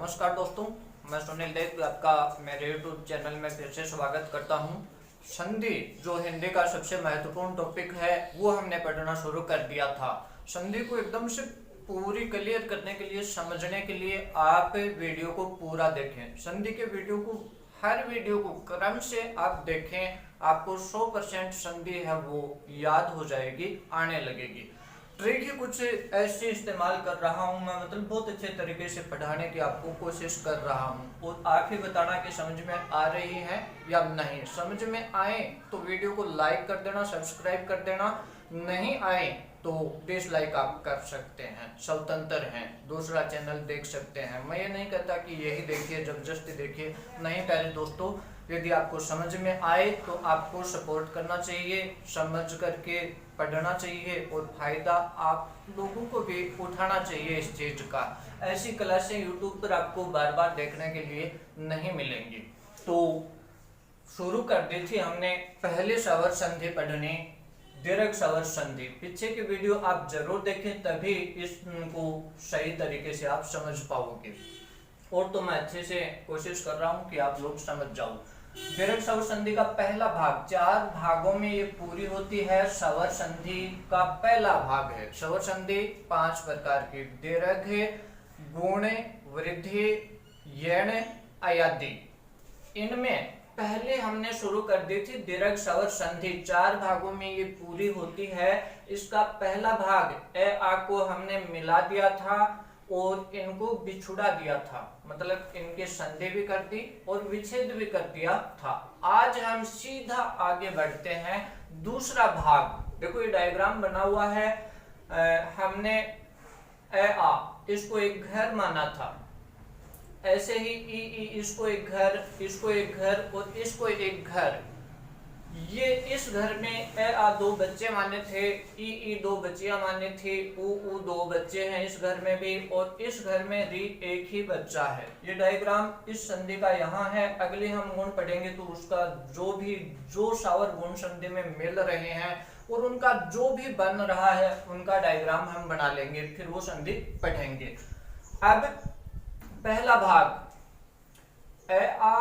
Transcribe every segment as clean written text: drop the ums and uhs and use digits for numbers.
नमस्कार दोस्तों, मैं सुनील देव आपका मेरे YouTube चैनल में फिर से स्वागत करता हूं। संधि जो हिंदी का सबसे महत्वपूर्ण टॉपिक है वो हमने पढ़ना शुरू कर दिया था। संधि को एकदम से पूरी क्लियर करने के लिए, समझने के लिए आप वीडियो को पूरा देखें। संधि के वीडियो को, हर वीडियो को क्रम से आप देखें, आपको 100% संधि है वो याद हो जाएगी, आने लगेगी। ट्रिक ही कुछ ऐसे इस्तेमाल कर रहा हूँ मैं, मतलब बहुत अच्छे तरीके से पढ़ाने की आपको कोशिश कर रहा हूँ और आप ही बताना कि समझ में आ रही है या नहीं। समझ में आए तो वीडियो को लाइक कर देना, सब्सक्राइब कर देना। नहीं आए तो डिसलाइक आप कर सकते हैं, स्वतंत्र हैं, दूसरा चैनल देख सकते हैं। मैं ये नहीं कहता कि यही देखिए, जबरदस्ती देखिए, नहीं प्यारे दोस्तों। यदि आपको समझ में आए तो आपको सपोर्ट करना चाहिए, समझ करके पढ़ना चाहिए और फायदा आप लोगों को भी उठाना चाहिए इस चीज का। ऐसी क्लासें यूट्यूब पर आपको बार बार देखने के लिए नहीं मिलेंगी। तो शुरू कर दी थी हमने पहले स्वर संधि पढ़नी, दीर्घ स्वर संधि। पीछे की वीडियो आप जरूर देखें, तभी इसको सही तरीके से आप समझ पाओगे। और तो मैं अच्छे से कोशिश कर रहा हूँ कि आप लोग समझ जाओ। दीर्घ स्वर संधि का पहला भाग 4 भागों में ये पूरी होती है। स्वर संधि का पहला भाग है। स्वर संधि 5 प्रकार की: दीर्घ, गुण, वृद्धि, यण, अयादि। इनमें पहले हमने शुरू कर दी थी दीर्घ स्वर संधि। 4 भागों में ये पूरी होती है। इसका पहला भाग ए आ को हमने मिला दिया था और इनको बिछुड़ा दिया था, मतलब इनके संधि भी कर दी और विच्छेद भी कर दिया था। आज हम सीधा आगे बढ़ते हैं। दूसरा भाग देखो, ये डायग्राम बना हुआ है। हमने ए आ इसको एक घर माना था, ऐसे ही ई इसको एक घर, इसको एक घर और इसको एक घर। ये इस घर में ए आ 2 बच्चे माने थे, ई 2 बच्चियां माने थी, ऊ 2 बच्चे हैं इस घर में भी, और इस घर में री एक ही बच्चा है। ये डायग्राम इस संधि का यहाँ है। अगले हम गुण पढ़ेंगे तो उसका जो स्वर गुण संधि में मिल रहे हैं और उनका जो भी बन रहा है उनका डायग्राम हम बना लेंगे, फिर वो संधि पढ़ेंगे। अब पहला भाग ए आ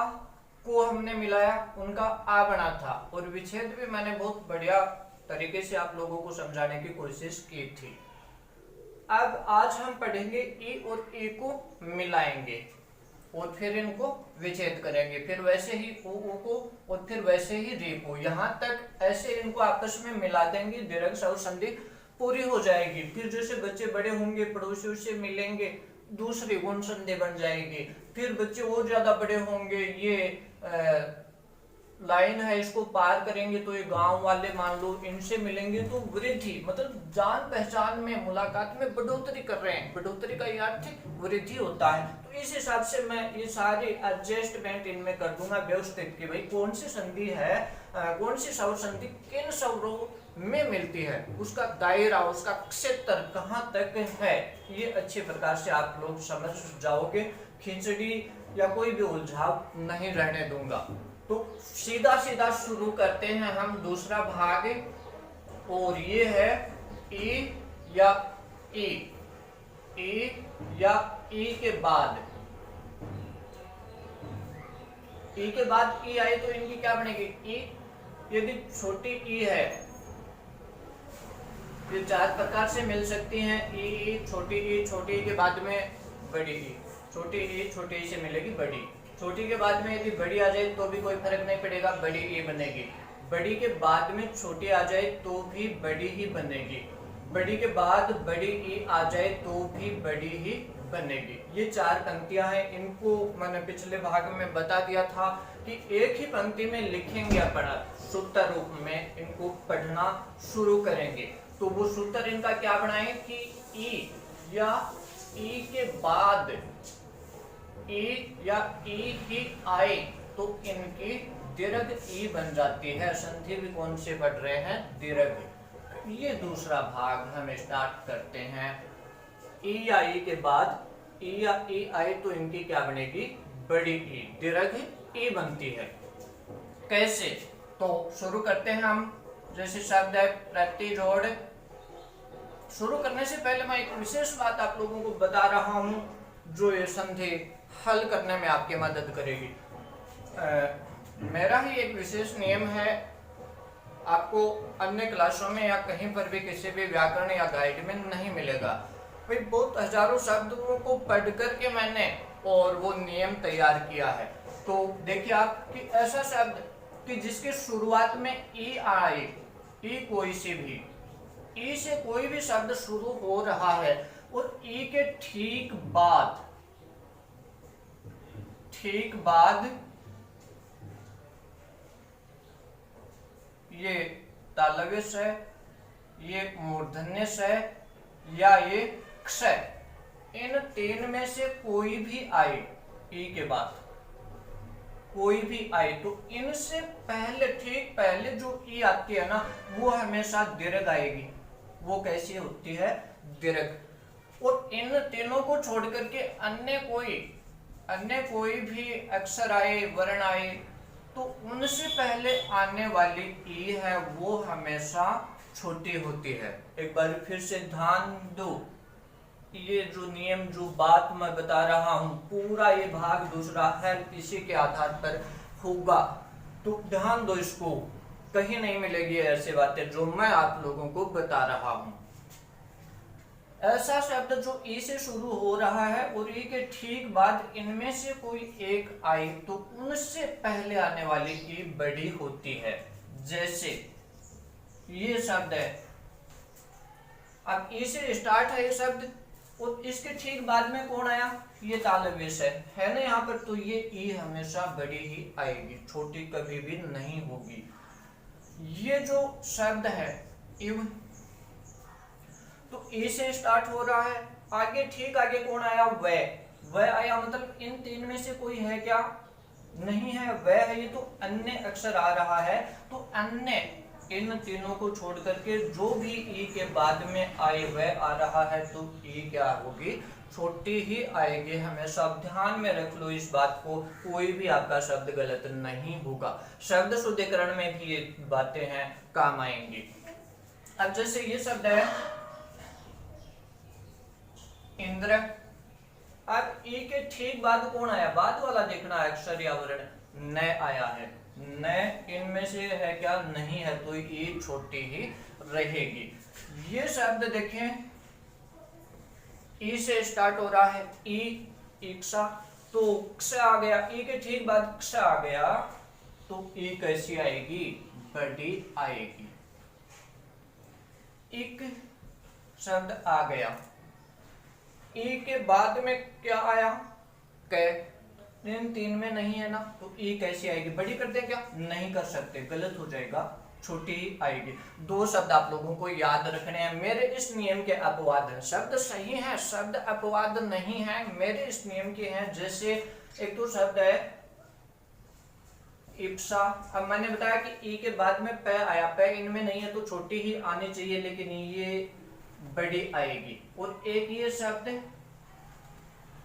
को हमने मिलाया, उनका आ बना था और विच्छेद भी मैंने बहुत बढ़िया तरीके से आप लोगों को समझाने की कोशिश की थी। अब आज हम पढ़ेंगे ई और ई को मिलाएंगे और फिर इनको विच्छेद करेंगे, फिर वैसे ही ऊ को और फिर वैसे ही री को, यहाँ तक ऐसे इनको आपस में मिला देंगे। दीर्घ स्वर संधि पूरी हो जाएगी। फिर जैसे बच्चे बड़े होंगे, पड़ोसियों से मिलेंगे, दूसरी गुण संधि बन जाएगी। फिर बच्चे और ज्यादा बड़े होंगे, ये लाइन है, इसको पार करेंगे तो ये गांव वाले मान लो, इनसे मिलेंगे तो वृद्धि, मतलब जान पहचान में, मुलाकात में बढ़ोतरी कर रहे हैं। बढ़ोतरी का अर्थ वृद्धि होता है। तो इस हिसाब से मैं ये सारी एडजस्टमेंट इनमें कर दूंगा व्यवस्थित कि भाई कौन सी संधि है, कौन सी स्वर संधि किन स्वरों में मिलती है, उसका दायरा, उसका क्षेत्र कहाँ तक है, ये अच्छे प्रकार से आप लोग समझ जाओगे। खिचड़ी या कोई भी उलझाव नहीं रहने दूंगा। तो सीधा सीधा शुरू करते हैं हम दूसरा भाग, और ये है ई या ई। ई या ई के बाद, ई के बाद ई आई तो इनकी क्या बनेगी? ई। यदि छोटी ई है, ये 4 प्रकार से मिल सकती हैं। ई, छोटी ई के बाद में बड़ी ई, छोटी ई से मिलेगी बड़ी। छोटी के बाद में यदि बड़ी आ जाए तो भी कोई फर्क नहीं पड़ेगा, बड़ी ई बनेगी। बड़ी के बाद में छोटी आ जाए तो भी बड़ी ही बनेगी। बड़ी के बाद बड़ी ई आ जाए तो भी बड़ी ही बनेगी। ये 4 पंक्तियां हैं। इनको मैंने पिछले भाग में बता दिया था कि एक ही पंक्ति में लिखेंगे अपन, सूत्र रूप में इनको पढ़ना शुरू करेंगे। तो वो सूत्र इनका क्या बनाए कि ई या ई के बाद, ई या ई ही आए तो इनकी दीर्घ ई बन जाती है। संधि भी कौन से पढ़ रहे हैं? दीर्घ। ये दूसरा भाग हम स्टार्ट करते हैं। ई या ई के बाद ई या ई आए तो इनकी क्या बनेगी? बड़ी ई, दीर्घ ई बनती है। कैसे? तो शुरू करते हैं हम। जैसे शब्द है प्रतिजोड़। शुरू करने से पहले मैं एक विशेष बात आप लोगों को बता रहा हूं। जो ये संधि हल करने में आपकी मदद करेगी। मेरा ही एक विशेष नियम है, आपको अन्य क्लासों में या कहीं पर भी किसी भी व्याकरण या गाइड में नहीं मिलेगा। भाई बहुत हजारों शब्दों को पढ़ कर के मैंने और वो नियम तैयार किया है। तो देखिए आप कि ऐसा शब्द कि जिसकी शुरुआत में ई आए, ई कोई सी भी, ई से कोई भी शब्द शुरू हो रहा है और ई के ठीक बाद ये तालव्य स, ये मूर्धन्य स या ये क्ष, इन तीन में से कोई भी आए, ई के बाद कोई भी आए तो इनसे पहले, ठीक पहले जो ई आती है ना, वो हमेशा दीर्घ आएगी। वो कैसी होती है? दीर्घ। और इन तीनों को छोड़ करके अन्य कोई भी अक्षर आए, वर्ण आए, तो उनसे पहले आने वाली ई है वो हमेशा छोटी होती है। एक बार फिर से ध्यान दो, ये जो नियम, जो बात मैं बता रहा हूं, पूरा ये भाग दूसरा है, इसी के आधार पर होगा। तो ध्यान दो, इसको कहीं नहीं मिलेगी ऐसी बातें जो मैं आप लोगों को बता रहा हूं। ऐसा शब्द जो ई से शुरू हो रहा है और ई के ठीक बाद इनमें से कोई एक आई तो उनसे पहले आने वाली ई बड़ी होती है। जैसे ये शब्द है, अब ई से स्टार्ट है ये शब्द और इसके ठीक बाद में कौन आया? ये तालव्य है ना यहाँ पर, तो ये ई हमेशा बड़ी ही आएगी, छोटी कभी भी नहीं होगी। ये जो शब्द है इव, तो ई से स्टार्ट हो रहा है, आगे ठीक आगे कौन आया? वह आया, मतलब इन तीन में से कोई है क्या? नहीं है, वह है, ये तो अन्य अक्षर आ रहा है। तो अन्य, इन तीनों को छोड़ करके जो भी ई के बाद में आए वह आ रहा है, तो ई क्या होगी? छोटी ही आएगी हमेशा। ध्यान में रख लो इस बात को, कोई भी आपका शब्द गलत नहीं होगा। शब्द शुद्धिकरण में भी ये बातें हैं, काम आएंगी। अब जैसे ये शब्द है इंद्र, अब ई के ठीक बाद कौन आया? बाद वाला देखना अक्षर या वर्ण, न आया है। न इनमें से है क्या? नहीं है, तो ई छोटी ही रहेगी। ये शब्द देखें, ई से स्टार्ट हो रहा है, ई, इक्सा, तो क्ष आ गया, ई के ठीक बाद क्ष आ गया, तो ई कैसी आएगी? बड़ी आएगी। इक शब्द आ गया, ई के बाद में क्या आया? क, इन तीन में नहीं है ना, तो ई कैसी आएगी? बड़ी कर दे क्या? नहीं कर सकते, गलत हो जाएगा, छोटी आएगी। दो शब्द आप लोगों को याद रखने हैं, मेरे इस नियम के अपवाद हैं। शब्द सही है, शब्द अपवाद नहीं है, मेरे इस नियम के हैं। जैसे एक तो शब्द है इप्सा, अब मैंने बताया कि ई के बाद में प आया, प इनमें नहीं है तो छोटी ही आनी चाहिए, लेकिन ये बड़ी आएगी। और एक ये शब्द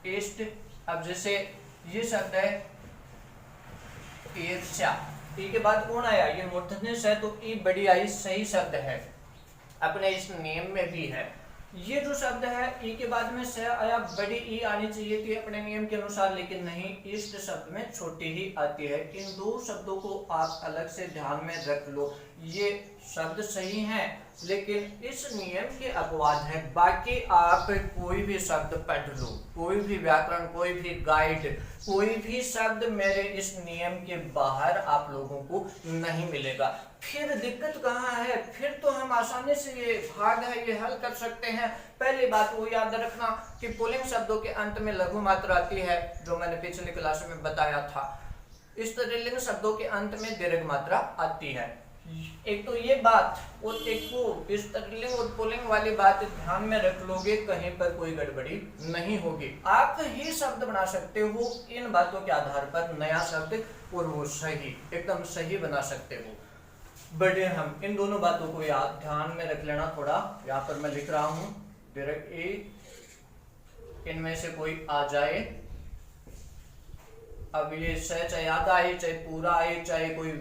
इष्ट, अब जैसे ये शब्द है ईर्ष्या, ई के बाद कौन आया? ये मूर्धन्य है, तो ई बड़ी आई, सही शब्द है, अपने इस नियम में भी है। ये जो शब्द है ई के बाद में स आया, बड़ी ई आनी चाहिए थी अपने नियम के अनुसार, लेकिन नहीं, इष्ट शब्द में छोटी ही आती है। इन दो शब्दों को आप अलग से ध्यान में रख लो। ये शब्द सही हैं, लेकिन इस नियम के अपवाद है। बाकी आप कोई भी शब्द पढ़ लो, कोई भी व्याकरण, कोई भी गाइड, कोई भी शब्द मेरे इस नियम के बाहर आप लोगों को नहीं मिलेगा। फिर दिक्कत कहाँ है? फिर तो हम आसानी से ये भाग है ये हल कर सकते हैं। पहली बात वो याद रखना कि पुल्लिंग शब्दों के अंत में लघु मात्रा आती है, जो मैंने पिछली क्लास में बताया था। स्त्रीलिंग शब्दों के अंत में दीर्घ मात्रा आती है। एक तो ये बात, और एक को स्त्रीलिंग और पुल्लिंग वाली बात ध्यान में रख लोगे, कहीं पर कोई गड़बड़ी नहीं होगी। आप ही शब्द बना सकते हो इन बातों के आधार पर, नया शब्द, और वो सही, एकदम सही बना सकते हो। बड़े हम इन दोनों बातों को याद ध्यान में रख लेना थोड़ा। यहाँ पर मैं लिख रहा हूँ डायरेक्ट ए, इनमें से कोई आ जाए। अब ये चाहे आधा आए, चाहे पूरा आए, चाहे कोई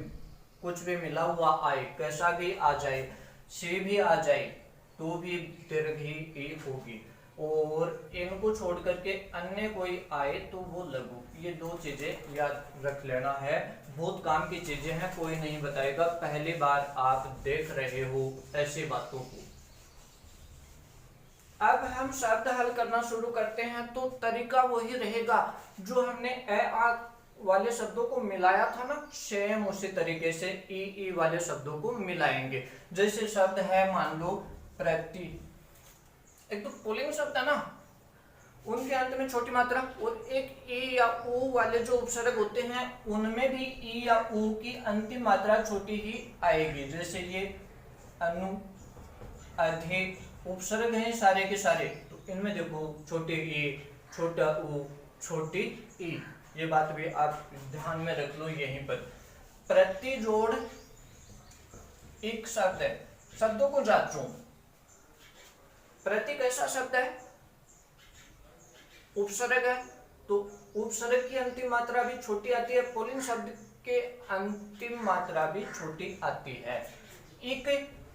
कुछ भी मिला हुआ आए, कैसा भी आ जाए, सी भी आ जाए, तो भी दीर्घ ही होगी। और इनको छोड़ करके अन्य कोई आए तो वो लघु। ये दो चीजें याद रख लेना है, बहुत काम की चीजें हैं, कोई नहीं बताएगा, पहली बार आप देख रहे हो ऐसी बातों को। अब हम शब्द हल करना शुरू करते हैं, तो तरीका वही रहेगा जो हमने ए आ वाले शब्दों को मिलाया था ना, सेम उसी तरीके से ई वाले शब्दों को मिलाएंगे। जैसे शब्द है मान लो प्रति, एक तो पुल्लिंग शब्द है ना, उनके अंत में छोटी मात्रा, और एक ए या ओ वाले जो उपसर्ग होते हैं उनमें भी ई या ओ की अंतिम मात्रा छोटी ही आएगी। जैसे ये अनु, अधिक, उपसर्ग हैं सारे के सारे, तो इनमें देखो छोटे ई, छोटा ऊ, छोटी ई, ये बात भी आप ध्यान में रख लो यहीं पर। प्रति जोड़ एक शब्द है, शब्दों को जांचो। प्रति कैसा शब्द है? उपसर्ग है, तो उपसर्ग की अंतिम मात्रा भी छोटी आती है, पुल्लिंग शब्द के अंतिम मात्रा भी छोटी आती है। एक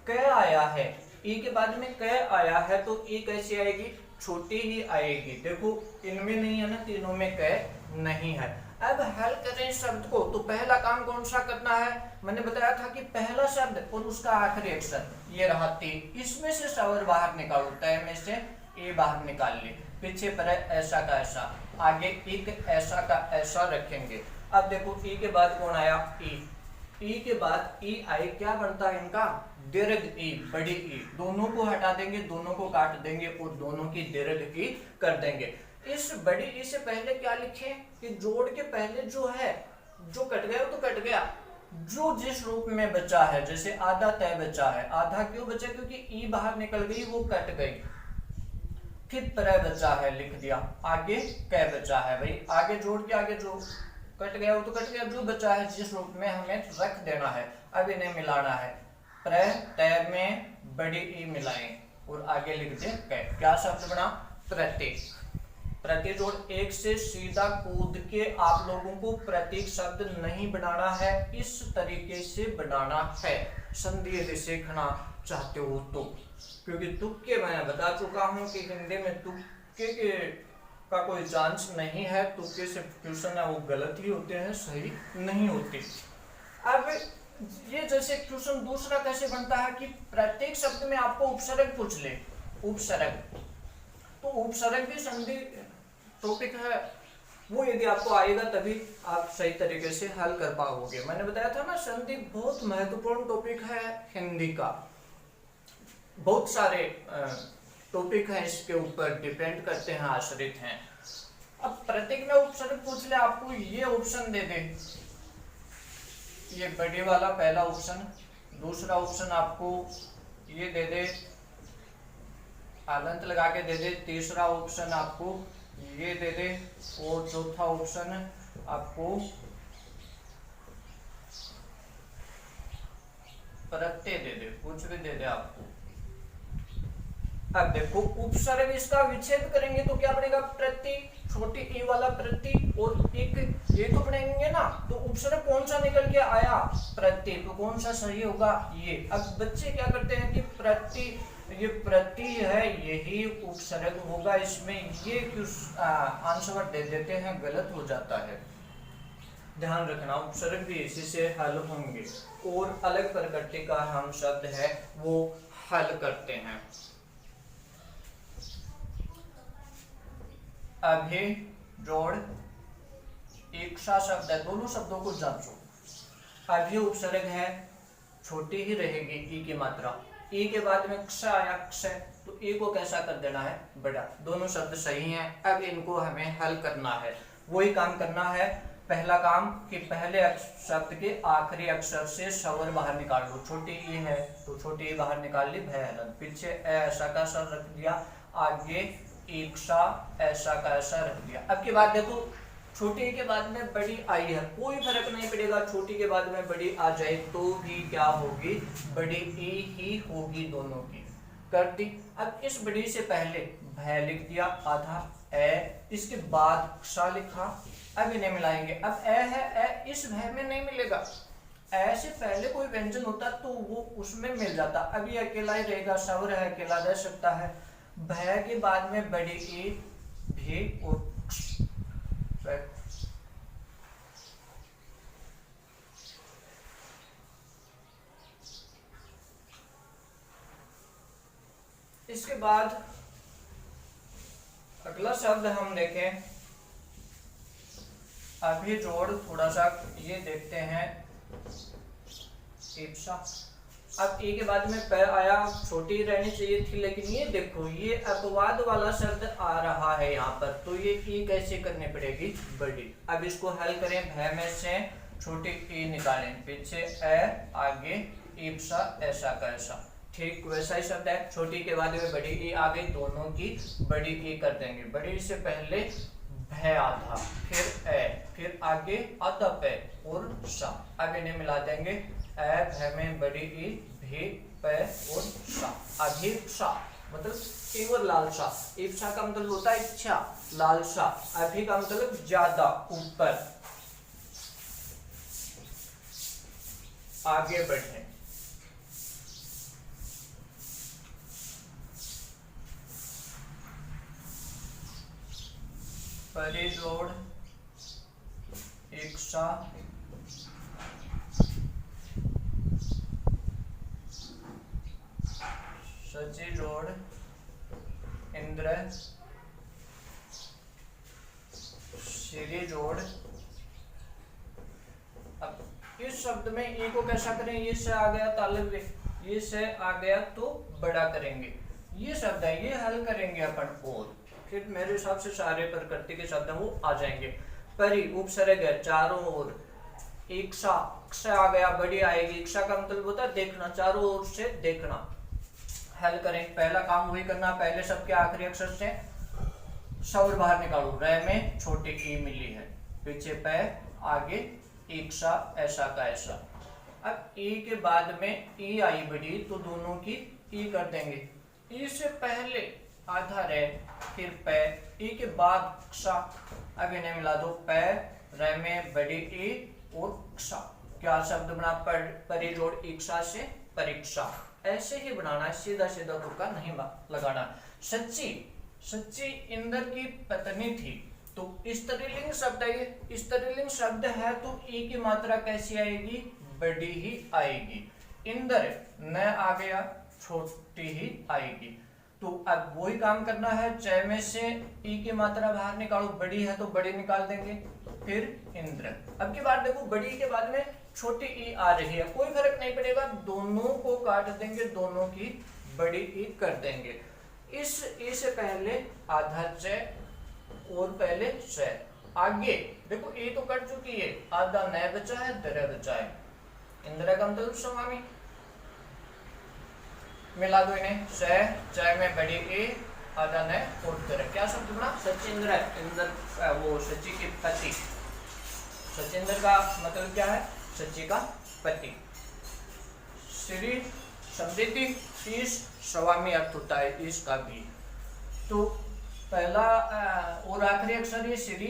क आया है, ई के बाद में क आया है, तो ई कैसी आएगी? छोटी ही आएगी। देखो इनमें नहीं है ना, तीनों में क नहीं है। अब हल करें शब्द को, तो पहला काम कौन सा करना है? मैंने बताया था कि पहला शब्द और उसका आखिरी अक्षर, ये रहा ती, इसमें से स्वर बाहर निकालो, तय में से ए बाहर निकाल ले, पीछे पर ऐसा का ऐसा, आगे एक ऐसा का ऐसा रखेंगे। अब देखो ई के बाद कौन आया? ई के बाद ई आई, क्या बनता है इनका? दीर्घ ई, बड़ी ई, दोनों को हटा देंगे, दोनों को काट देंगे और दोनों की दीर्घ ई कर देंगे। इस बड़ी ई से पहले क्या लिखें कि जोड़ के पहले जो है, जो कट गया वो तो कट गया, जो जिस रूप में बचा है, जैसे आधा तय बचा है, आधा क्यों बचा? क्योंकि ई बाहर निकल गई, वो कट गई। फिर पर बचा है, लिख दिया, आगे कै बचा है, भाई आगे जोड़ के आगे जो कट गया वो तो कट गया, जो बचा है जिस रूप में हमें रख देना है, अब इन्हें मिलाना है। प्र तय में बड़ी ई मिलाएं और आगे लिख दे कै, क्या शब्द बना? प्रति। प्रति जोड़ एक से सीधा कूद के आप लोगों को प्रतीक शब्द नहीं बनाना है, इस तरीके से बनाना है। संधि यदि सीखना चाहते हो तो, क्योंकि तुक्के मैंने बता चुका हूं कि हिंदी में तुक्के के का कोई चांस नहीं है, तुक्के से क्वेश्चन है वो गलत ही होते हैं, सही नहीं होते। अब ये जैसे क्वेश्चन दूसरा कैसे बनता है कि प्रत्येक शब्द में आपको उपसर्ग पूछ ले, उपसर्ग, तो उपसर्ग भी संधि टॉपिक है, वो यदि आपको आएगा तभी आप सही तरीके से हल कर पाओगे। मैंने बताया था ना, संधि बहुत महत्वपूर्ण टॉपिक है हिंदी का, बहुत सारे टॉपिक हैं इसके ऊपर डिपेंड करते हैं, आश्रित हैं। अब प्रत्येक में उपसर्ग पूछ ले, आपको ये ऑप्शन दे दे, ये बड़े वाला पहला ऑप्शन, दूसरा ऑप्शन आपको ये दे दे, आलंत लगा के दे दे, तीसरा ऑप्शन आपको ये दे दे, और चौथा ऑप्शन आपको प्रत्यय दे दे, कुछ भी दे दे आपको। अब देखो उपसर्ग इसका विच्छेद करेंगे तो क्या बनेगा? प्रति, छोटी ई वाला प्रति, और एक ये तो बनेंगे ना, तो उपसर्ग कौन सा निकल के आया? प्रति, तो कौन सा सही होगा? ये। अब बच्चे क्या करते हैं कि प्रति, ये प्रति है, यही उपसर्ग होगा, इसमें ये क्यों आंसर दे देते हैं, गलत हो जाता है। ध्यान रखना, उपसर्ग भी इसी से हल होंगे, और अलग प्रकृति का हम शब्द है वो हल करते हैं। अभी जोड़ एक सा शब्द है, दोनों शब्दों को जांचो। अभी उपसर्ग है, छोटी ही रहेगी ई की मात्रा, ई के बाद में क्ष आया, क्ष, तो ई को कैसा कर देना है? बड़ा। दोनों शब्द सही हैं, अब इनको हमें हल करना है। वही काम करना है, पहला काम कि पहले शब्द के आखिरी अक्षर से स्वर बाहर निकाल लो। छोटी ई है तो छोटी ई बाहर निकाल ली, भय, पीछे ऐसा का सर रख दिया, आगे एक सा ऐसा का ऐसा रख दिया। अब की बात देखो, छोटी के बाद में बड़ी आई है, कोई फर्क नहीं पड़ेगा, छोटी के बाद में बड़ी आ जाए तो भी क्या होगी? बड़ी ई ही होगी, दोनों की कर दी। अब इस बड़ी से पहले भय लिख दिया, आधा ए, इसके बाद सा लिखा, अब इन्हें मिलाएंगे। अब ए है, ए इस भय में नहीं मिलेगा, ए से पहले कोई व्यंजन होता तो वो उसमें मिल जाता, अब ये अकेला ही रहेगा, स्वर है, अकेला रह सकता है। भय के बाद में बड़ी ई भी और इसके बाद अगला शब्द हम देखें, अभी जोड़ थोड़ा सा ये देखते हैं इप्सा। अब ए के बाद में प आया, छोटी रहनी चाहिए थी, लेकिन ये देखो ये अपवाद वाला शब्द आ रहा है यहाँ पर, तो ये ई कैसे करनी पड़ेगी, बड़ी। अब इसको हल करें, भय में से छोटी ई निकालें, पीछे ए, आगे इप्सा, ऐसा का ऐसा, ठीक वैसा ही शब्द है। छोटी के बाद में बड़ी ई आ गई, दोनों की बड़ी ई कर देंगे। बड़ी से पहले भय आधा, फिर ए, फिर आगे आधा पे और सा, अब इन्हें मिला देंगे, ए भय में बड़ी ई, भी पे और सा, अभिप्सा मतलब केवल लालसा। इप्सा का मतलब होता है इच्छा, लालसा। अभी का मतलब ज्यादा, ऊपर, आगे बढ़े। परिजोड़ इक्षा, सची जोड़ इंद्र, श्री जोड़। अब इस शब्द में ए को कैसा करें, ये से आ गया तालब, ये से आ गया तो बड़ा करेंगे। ये शब्द है, ये हल करेंगे अपन, और फिर मेरे हिसाब से सारे प्रकृति के शब्द वो आ जाएंगे। परि उपसर्ग है चारों ओर, इक्षा, इक्षा आ गया, बड़ी आएगी। इक्षा का मतलब होता है देखना, चारों ओर से देखना। हल करें, पहला काम वही करना, पहले शब्द के आखिरी अक्षर से स्वर बाहर निकालो। रे में छोटी ई मिली है, पीछे पे, आगे इक्षा, ऐसा का ऐसा। अब ई के बाद में ई आई बड़ी, तो दोनों की ई कर देंगे। ई से पहले आधा रे, फिर पे, ई के बाद क्ष, अब इन्हें मिला दो, पे, रे में बड़ी ई और क्ष। क्या शब्द बना, परिजोड़ इक्षा से परीक्षा। ऐसे ही बनाना है, सीधा सीधा तुक्का नहीं लगाना। सच्ची, सच्ची इंद्र की पत्नी थी, तो स्त्रीलिंग शब्द है ये। स्त्रीलिंग शब्द है तो ई की मात्रा कैसी आएगी, बड़ी ही आएगी। इंद्र न आ गया, छोटी ही आएगी। तो अब वही काम करना है, चय में से ई की मात्रा बाहर निकालो, बड़ी है तो बड़ी निकाल देंगे, फिर इंद्र। अब की बार देखो, बड़ी के बाद में छोटी ई आ रही है, कोई फर्क नहीं पड़ेगा, दोनों को काट देंगे, दोनों की बड़ी ई कर देंगे। इस ई से पहले आधा चय और पहले चय, आगे देखो ई तो कट चुकी है, आधा नया बचा है, दर बचा है। इंद्र का मतलब स्वामी, मिला दो इन्हें, चय में बड़ी ई, आधा ने उत्तर। क्या शब्द बना, सचिंद्र। इंद्र वो सची की पति, सचिंद्र का मतलब क्या है, सची का पति। श्री समृद्धि, ईश स्वामी अर्थ होता है इसका भी। तो पहला और आखिरी अक्षर ये श्री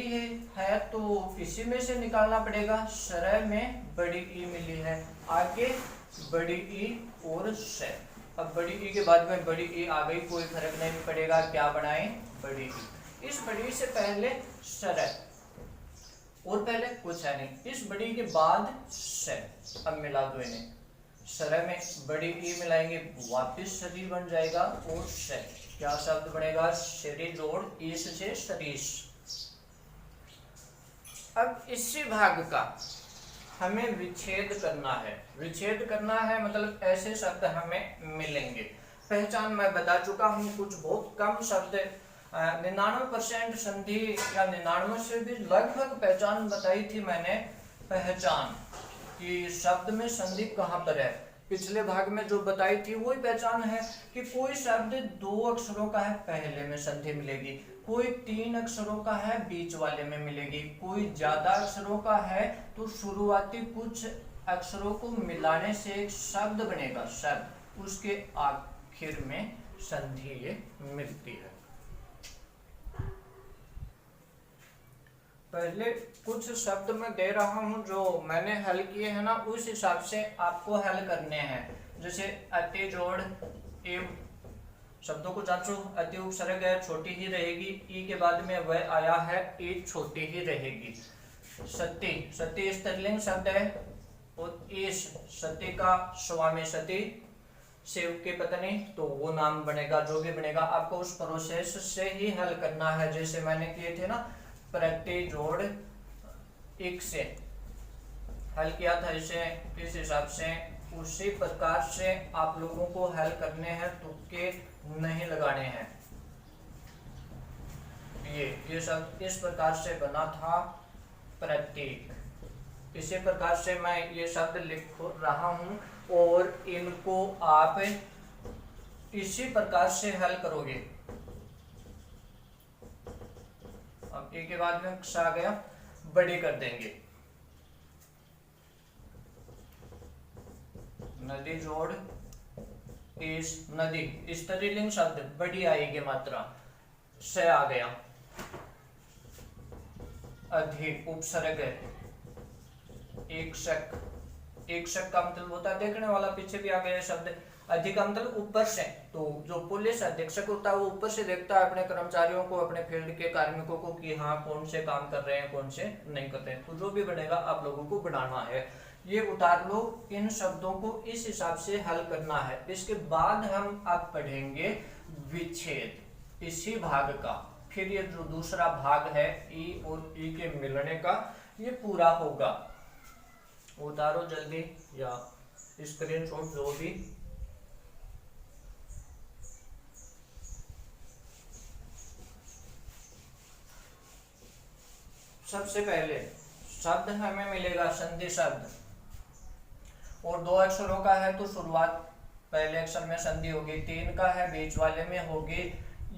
है तो इसी में से निकालना पड़ेगा। शरय में बड़ी ई मिली है, आगे बड़ी ई और श। अब बड़ी ई के बाद में बड़ी ई आ गई, कोई फर्क नहीं पड़ेगा, क्या बनाए, बड़ी ई। इस बड़ी से पहले शरय और पहले कुछ है नहीं, इस बड़ी के बाद श। अब मिला दो इन्हें, शरय में बड़ी ई मिलाएंगे, वापिस शरीर बन जाएगा और श। क्या शब्द बनेगा, शरीर जोड़ ईश से शरीश। अब इसी भाग का हमें विच्छेद करना है। विच्छेद करना है मतलब ऐसे शब्द हमें मिलेंगे। पहचान मैं बता चुका हूँ, कुछ बहुत कम शब्द 99% संधि या 99 से भी लगभग पहचान बताई थी मैंने। पहचान कि शब्द में संधि कहाँ पर है, पिछले भाग में जो बताई थी वही पहचान है कि कोई शब्द 2 अक्षरों का है, पहले में संधि मिलेगी, कोई 3 अक्षरों का है, बीच वाले में मिलेगी, कोई ज्यादा अक्षरों का है तो शुरुआती कुछ अक्षरों को मिलाने से एक शब्द बनेगा, शब्द, उसके आखिर में संधि ये मिलती है। पहले कुछ शब्द मैं दे रहा हूं जो मैंने हल किए हैं ना, उस हिसाब से आपको हल करने हैं। जैसे अति जोड़ एव शब्दों को जांचो। अति उपसर्ग है, छोटी ही रहेगी, ई के बाद में वह आया है, ई छोटी ही रहेगी। सती, सती स्त्रीलिंग शब्द है और इस सती का स्वामी सती, शिव की पत्नी, तो वो नाम बनेगा। जो भी बनेगा आपको उस प्रोसेस से ही हल करना है, जैसे मैंने किए थे ना, प्रति जोड़ एक से हल किया था इसे, इस हिसाब से उसी प्रकार से आप लोगों को हल करने हैं, तुक्के नहीं लगाने हैं। ये सब इस प्रकार से बना था प्रतीक। इसी प्रकार से मैं ये शब्द लिख रहा हूं और इनको आप इसी प्रकार से हल करोगे। अब एक के बाद में सा गया, बड़ी कर देंगे। नदी जोड़ इस नदी, स्त्रीलिंग शब्द, बड़ी आएगी मात्रा, से आ गया। अधिक उपसर्ग है, एक शक, एक शक का मतलब होता है देखने वाला, पीछे भी आ गया शब्द। अधिक का मतलब ऊपर से, तो जो पुलिस अधीक्षक होता है वो ऊपर से देखता है अपने कर्मचारियों को, अपने फील्ड के कार्मिकों को कि हाँ कौन से काम कर रहे हैं कौन से नहीं कर रहे हैं। तो जो भी बनेगा आप लोगों को बनाना है, ये उतार लो। इन शब्दों को इस हिसाब से हल करना है। इसके बाद हम अब पढ़ेंगे विच्छेद इसी भाग का। फिर ये जो दूसरा भाग है ई और ई के मिलने का, ये पूरा होगा। उतारो जल्दी या स्क्रीनशॉट जो भी। सबसे पहले शब्द हमें मिलेगा संधि शब्द, और 2 अक्षरों का है तो शुरुआत पहले अक्षर में संधि होगी, 3 का है बीच वाले में होगी।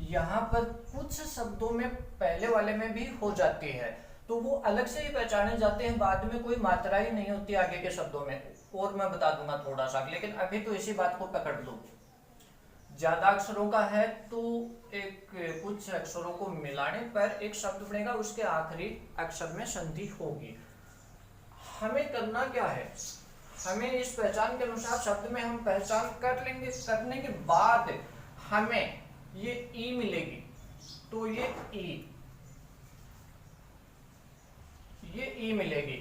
यहाँ पर कुछ शब्दों में पहले वाले में भी हो जाती है, तो वो अलग से ही पहचाने जाते हैं, बाद में कोई मात्रा ही नहीं होती आगे के शब्दों में, और मैं बता दूंगा थोड़ा सा, लेकिन अभी तो इसी बात को पकड़ लो। ज्यादा अक्षरों का है तो एक कुछ अक्षरों को मिलाने पर एक शब्द बनेगा, उसके आखिरी अक्षर में संधि होगी। हमें करना क्या है, हमें इस पहचान के अनुसार शब्द में हम पहचान कर लेंगे। करने के बाद हमें ये ई मिलेगी, तो ये ई मिलेगी।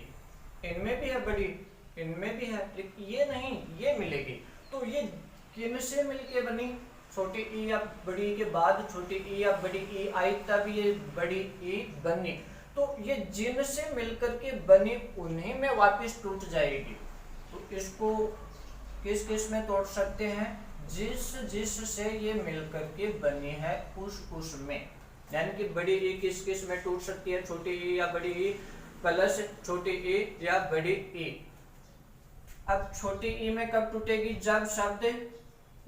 इनमें भी है बड़ी, इनमें भी है, ये नहीं, ये मिलेगी। तो ये किन से मिलके बनी, छोटी ई या बड़ी ई के बाद छोटी ई या बड़ी ई आई तब ये बड़ी ई बनी। तो ये जिन से मिलकर के बनी उन्हीं में वापस टूट जाएगी। तो इसको किस किस में तोड़ सकते हैं, जिस से ये मिलकर के बनी है उस में, यानी कि बड़ी ई किस किस में टूट सकती है, छोटी ई या बड़ी ई प्लस छोटी ई या बड़ी ई। अब छोटी ई में कब टूटेगी, जब शब्द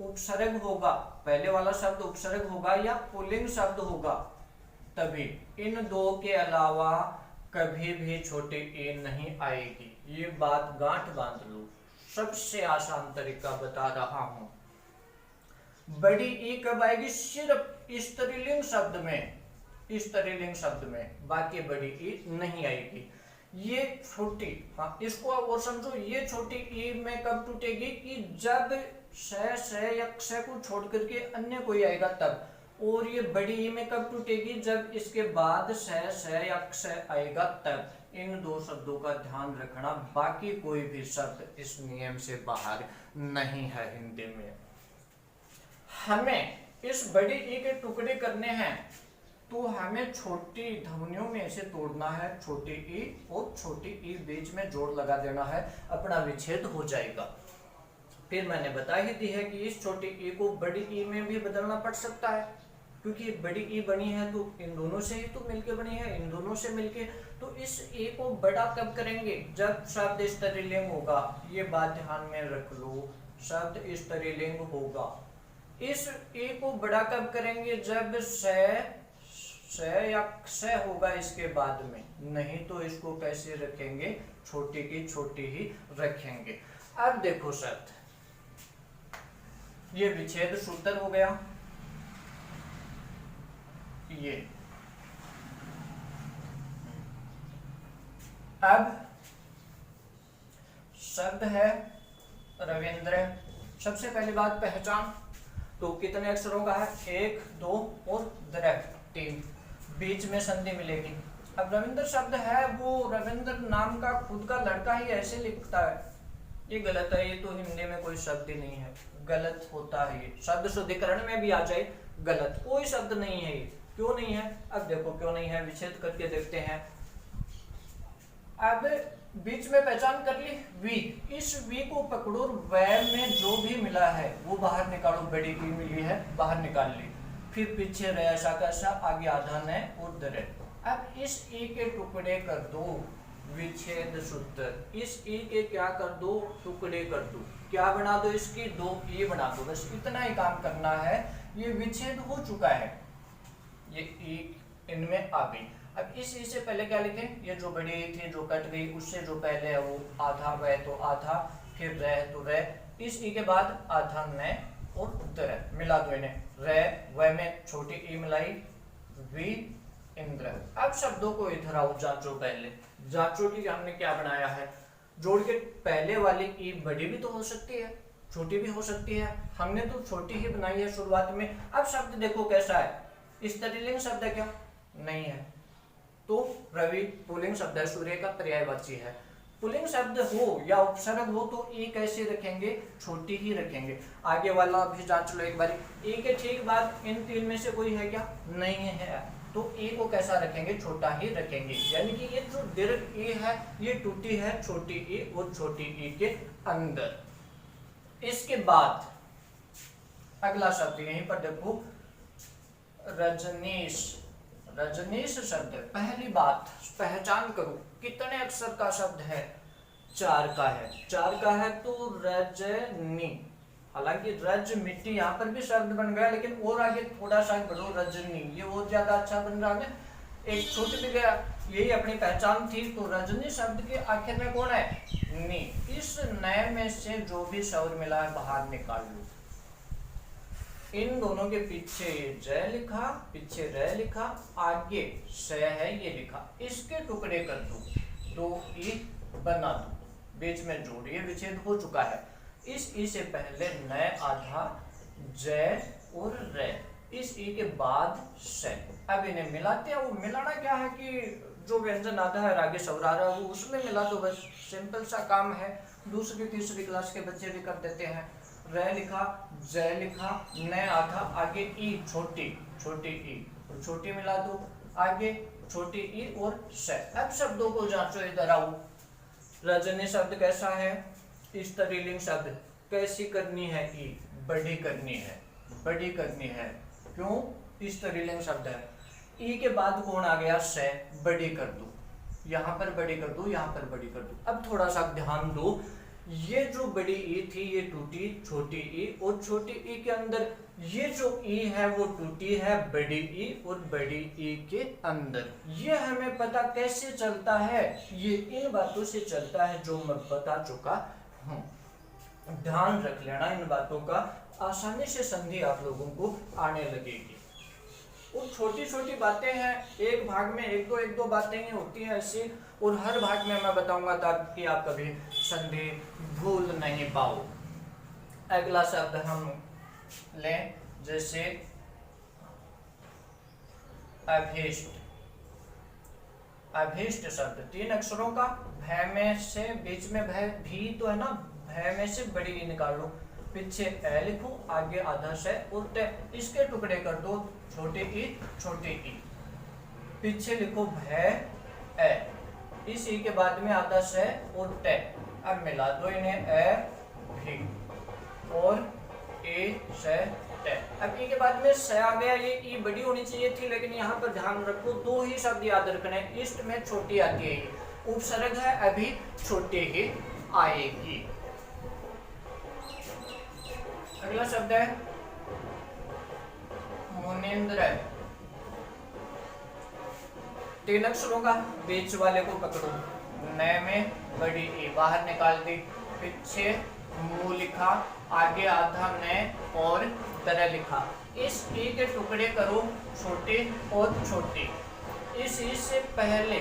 उपसर्ग होगा, पहले वाला शब्द उपसर्ग होगा या पुल्लिंग शब्द होगा, तभी। इन दो के अलावा कभी भी छोटी ई नहीं आएगी। ये बात गांठ बांध लो, सबसे आसान तरीका बता रहा हूं। बड़ी ई कब आएगी, सिर्फ स्त्रीलिंग शब्द में, स्त्रीलिंग शब्द में, बाकी बड़ी ई नहीं आएगी। ये छोटी, हाँ इसको और समझो, ये छोटी ई में कब टूटेगी कि जब से या क्ष को छोड़ करके अन्य कोई आएगा तब। और ये बड़ी ई में कब टूटेगी, जब इसके बाद से या क्ष आएगा तब। इन दो शब्दों का ध्यान रखना, बाकी कोई भी शब्द इस नियम से बाहर नहीं है हिंदी में। हमें इस बड़ी ई के टुकड़े करने हैं, तो हमें छोटी ध्वनियों में इसे तोड़ना है, छोटी ई और छोटी ई बीच में जोड़ लगा देना है, अपना विच्छेद हो जाएगा। फिर मैंने बता ही दी है कि इस छोटी ई को बड़ी ई में भी बदलना पड़ सकता है, क्योंकि बड़ी ई बनी है तो इन दोनों से ही तो मिलके बनी है, इन दोनों से मिलके। तो इस ई को बड़ा कब करेंगे, जब शब्द स्त्रीलिंग होगा। ये बात ध्यान में रख लो, शब्द स्त्रीलिंग होगा। इस ई को बड़ा कब करेंगे, जब से या क्ष होगा इसके बाद में, नहीं तो इसको कैसे रखेंगे, छोटी की छोटी ही रखेंगे। अब देखो शब्द, ये विच्छेद सूत्र हो गया, ये अब शब्द है रविंद्र। सबसे पहली बात पहचान, तो कितने अक्षरों का है, 1 2 और द्र 3, बीच में संधि मिलेगी। अब रविंद्र शब्द है वो रविंद्र नाम का खुद का लड़का ही ऐसे लिखता है, ये गलत है, ये तो हिंदी में कोई शब्द ही नहीं है, गलत होता है ये। शब्द शुद्धिकरण में भी आ जाए गलत, कोई शब्द नहीं है ये। क्यों नहीं है, अब देखो क्यों नहीं है, विच्छेद करके देखते हैं। अब बीच में पहचान कर ली वी, इस वी को पकड़ो, व में जो भी मिला है वो बाहर निकालो, बड़ी ई मिली है बाहर निकाल ली, फिर पीछे रह शाका, आगे आधा न और दर। अब इस ई के टुकड़े कर दो, विच्छेद सूत्र, इस ई के क्या कर दो, टुकड़े कर दो, क्या बना दो, इसकी 2 ई बना दो, बस इतना ही काम करना है। ये विच्छेद हो चुका है, ये ई इनमें आ गई। अब इस ई से पहले क्या लिखें, ये जो बड़ी ई थी जो कट गई, उससे जो पहले है वो आधा, वह तो आधा, फिर रह तो रह, इस ई के बाद आधा न और दर, मिला दो इन्हें, रह वह में छोटी ई मिलाई, वी इंद्र। अब शब्दों को इधर आओ, जांचो, पहले जांचो कि हमने क्या बनाया है। जोड़ के पहले वाली ई बड़ी भी तो हो सकती है, छोटी भी हो सकती है, हमने तो छोटी ही बनाई है शुरुआत में। अब शब्द देखो कैसा है, स्त्रीलिंग शब्द है क्या, नहीं है, तो रवि पुल्लिंग शब्द है, सूर्य का पर्यायवाची है। पुल्लिंग शब्द हो या उपसर्ग हो तो ई कैसे रखेंगे, छोटी ही रखेंगे। आगे वाला भी जांच लो एक बार, ई के ठीक बाद इन 3 में से कोई है क्या, नहीं है, तो ई को कैसा रखेंगे, छोटा ही रखेंगे। यानी कि ये जो दीर्घ ई है ये टूटी है छोटी ई और छोटी ई के अंदर। इसके बाद अगला शब्द यहीं पर देखो, रजनीश। रजनीश शब्द, पहली बात पहचान करो कितने अक्षर का शब्द है, 4 का है, 4 का है तो रजनी। हालांकि रज मिट्टी यहाँ पर भी शब्द बन गया, लेकिन और आगे थोड़ा सा बढ़ो, रजनी, ये और ज्यादा अच्छा बन रहा है, एक छूट भी गया, यही अपनी पहचान थी। तो रजनी शब्द के आखिर में कौन है, नी, इस नए में से जो भी स्वर मिला है बाहर निकाल लो। इन दोनों के पीछे जय लिखा, पीछे रह लिखा, आगे स है ये लिखा, इसके टुकड़े कर दो, 2 ई बना दो, बीच में जोड़िए, विच्छेद हो चुका है। इस ई से पहले नए आधा जय और रे, इस ई के बाद से। अब इन्हें मिलाते हैं, वो मिलाना क्या है कि जो व्यंजन आधा है आगे स्वर आ रहा है वो उसमें मिला दो, बस सिंपल सा काम है, दूसरी तीसरी क्लास के बच्चे भी कर देते हैं। रह लिखा, जय लिखा, नए आधा, आगे ई छोटी, छोटी ई, छोटी मिला दो, आगे छोटी ई और से। अब शब्दों को जांचो, इधर आओ। रजनी शब्द कैसा है, स्त्रीलिंग शब्द, कैसी करनी है, ई बड़ी करनी है, बड़ी करनी है, क्यों, स्त्रीलिंग शब्द है। ई के बाद कौन आ गया, से, बड़ी कर दो, यहाँ पर बड़ी कर दो, यहाँ पर बड़ी कर दो। अब थोड़ा सा ध्यान दो, ये जो बड़ी ई थी ये टूटी छोटी ई, और छोटी ई के अंदर ये जो ई है वो टूटी है बड़ी ई और बड़ी ई के अंदर। ये हमें पता कैसे चलता है, ये इन बातों से चलता है जो मैं बता चुका हूँ, ध्यान रख लेना इन बातों का, आसानी से संधि आप लोगों को आने लगेगी। वो छोटी छोटी बातें हैं, एक भाग में एक दो बातें ही होती हैं ऐसी, और हर भाग में मैं बताऊंगा ताकि आप कभी संधि भूल नहीं पाओ। अगला शब्द हम लें, जैसे अभीष्ट। अभीष्ट शब्द 3 अक्षरों का, भय में से बीच में भय भी तो है ना, भय में से बड़ी ई निकाल लो, पीछे ए लिखो, आगे आधा से और ते, इसके टुकड़े कर दो, छोटी ई छोटी ई, पीछे लिखो भय ए, इस ई के बाद में आधा से और ते। अब मिला दो इन्हें, ए भी और ए से ते। अब ई के बाद में से आ गया, ये ई बड़ी होनी चाहिए थी, लेकिन यहाँ पर ध्यान रखो 2 ही शब्द याद रखने, इष्ट में छोटी आती है, उपसर्ग है अभी छोटी ही आएगी। अगला शब्द है मुनिंद्र। 3 अक्षरों का, बीच वाले को पकड़ो, नए में बड़ी ई बाहर निकाल दी, पीछे मुंह लिखा, आगे आधा नए और तरह लिखा, इस ई के टुकड़े करो, छोटी और छोटी, इस ई से पहले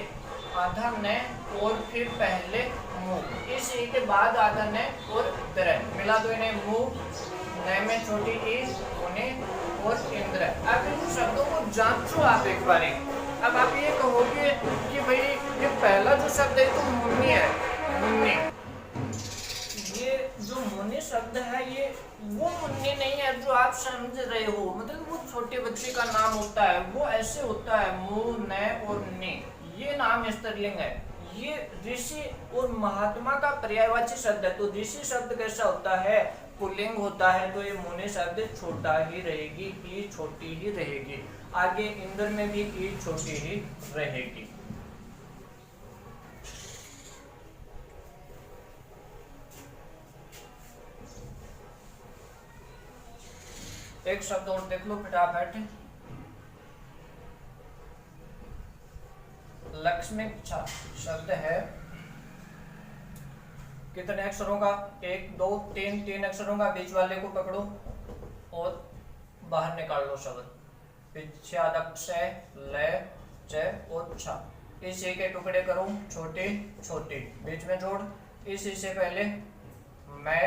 आधा नए और फिर पहले मुंह, इस ई के बाद आधा नए और तरह, मिला दो इन्हें, मुंह न में छोटी ई, मुनि और इंद्र। अब इन शब्दों को जांचो आप एक बार। अब आप ये कहोगे कि भाई ये पहला जो शब्द है तो मुनि है, मुनि। ये जो मुनि शब्द है ये वो मुन्नी नहीं है जो आप समझ रहे हो, मतलब वो छोटे बच्चे का नाम होता है, वो ऐसे होता है मु, न और नि, ये नाम स्त्रीलिंग है। ये ऋषि और महात्मा का पर्यायवाची शब्द है। तो ऋषि शब्द कैसा होता है, पुल्लिंग होता है, तो ये मुनि शब्द छोटा ही रहेगी, ई छोटी ही रहेगी। आगे इंद्र में भी ई छोटी ही रहेगी। एक शब्द और देख लो फटाफट, लक्ष्मी शब्द है कितने अक्षरों का, 1 2 3 अक्षरों का। बीच वाले को पकड़ो और बाहर निकाल लो शब्द। पीछे आधा क्ष, ल, च और छ। इस ए के टुकड़े करो छोटे छोटे, बीच में जोड़। इसी से पहले मैं,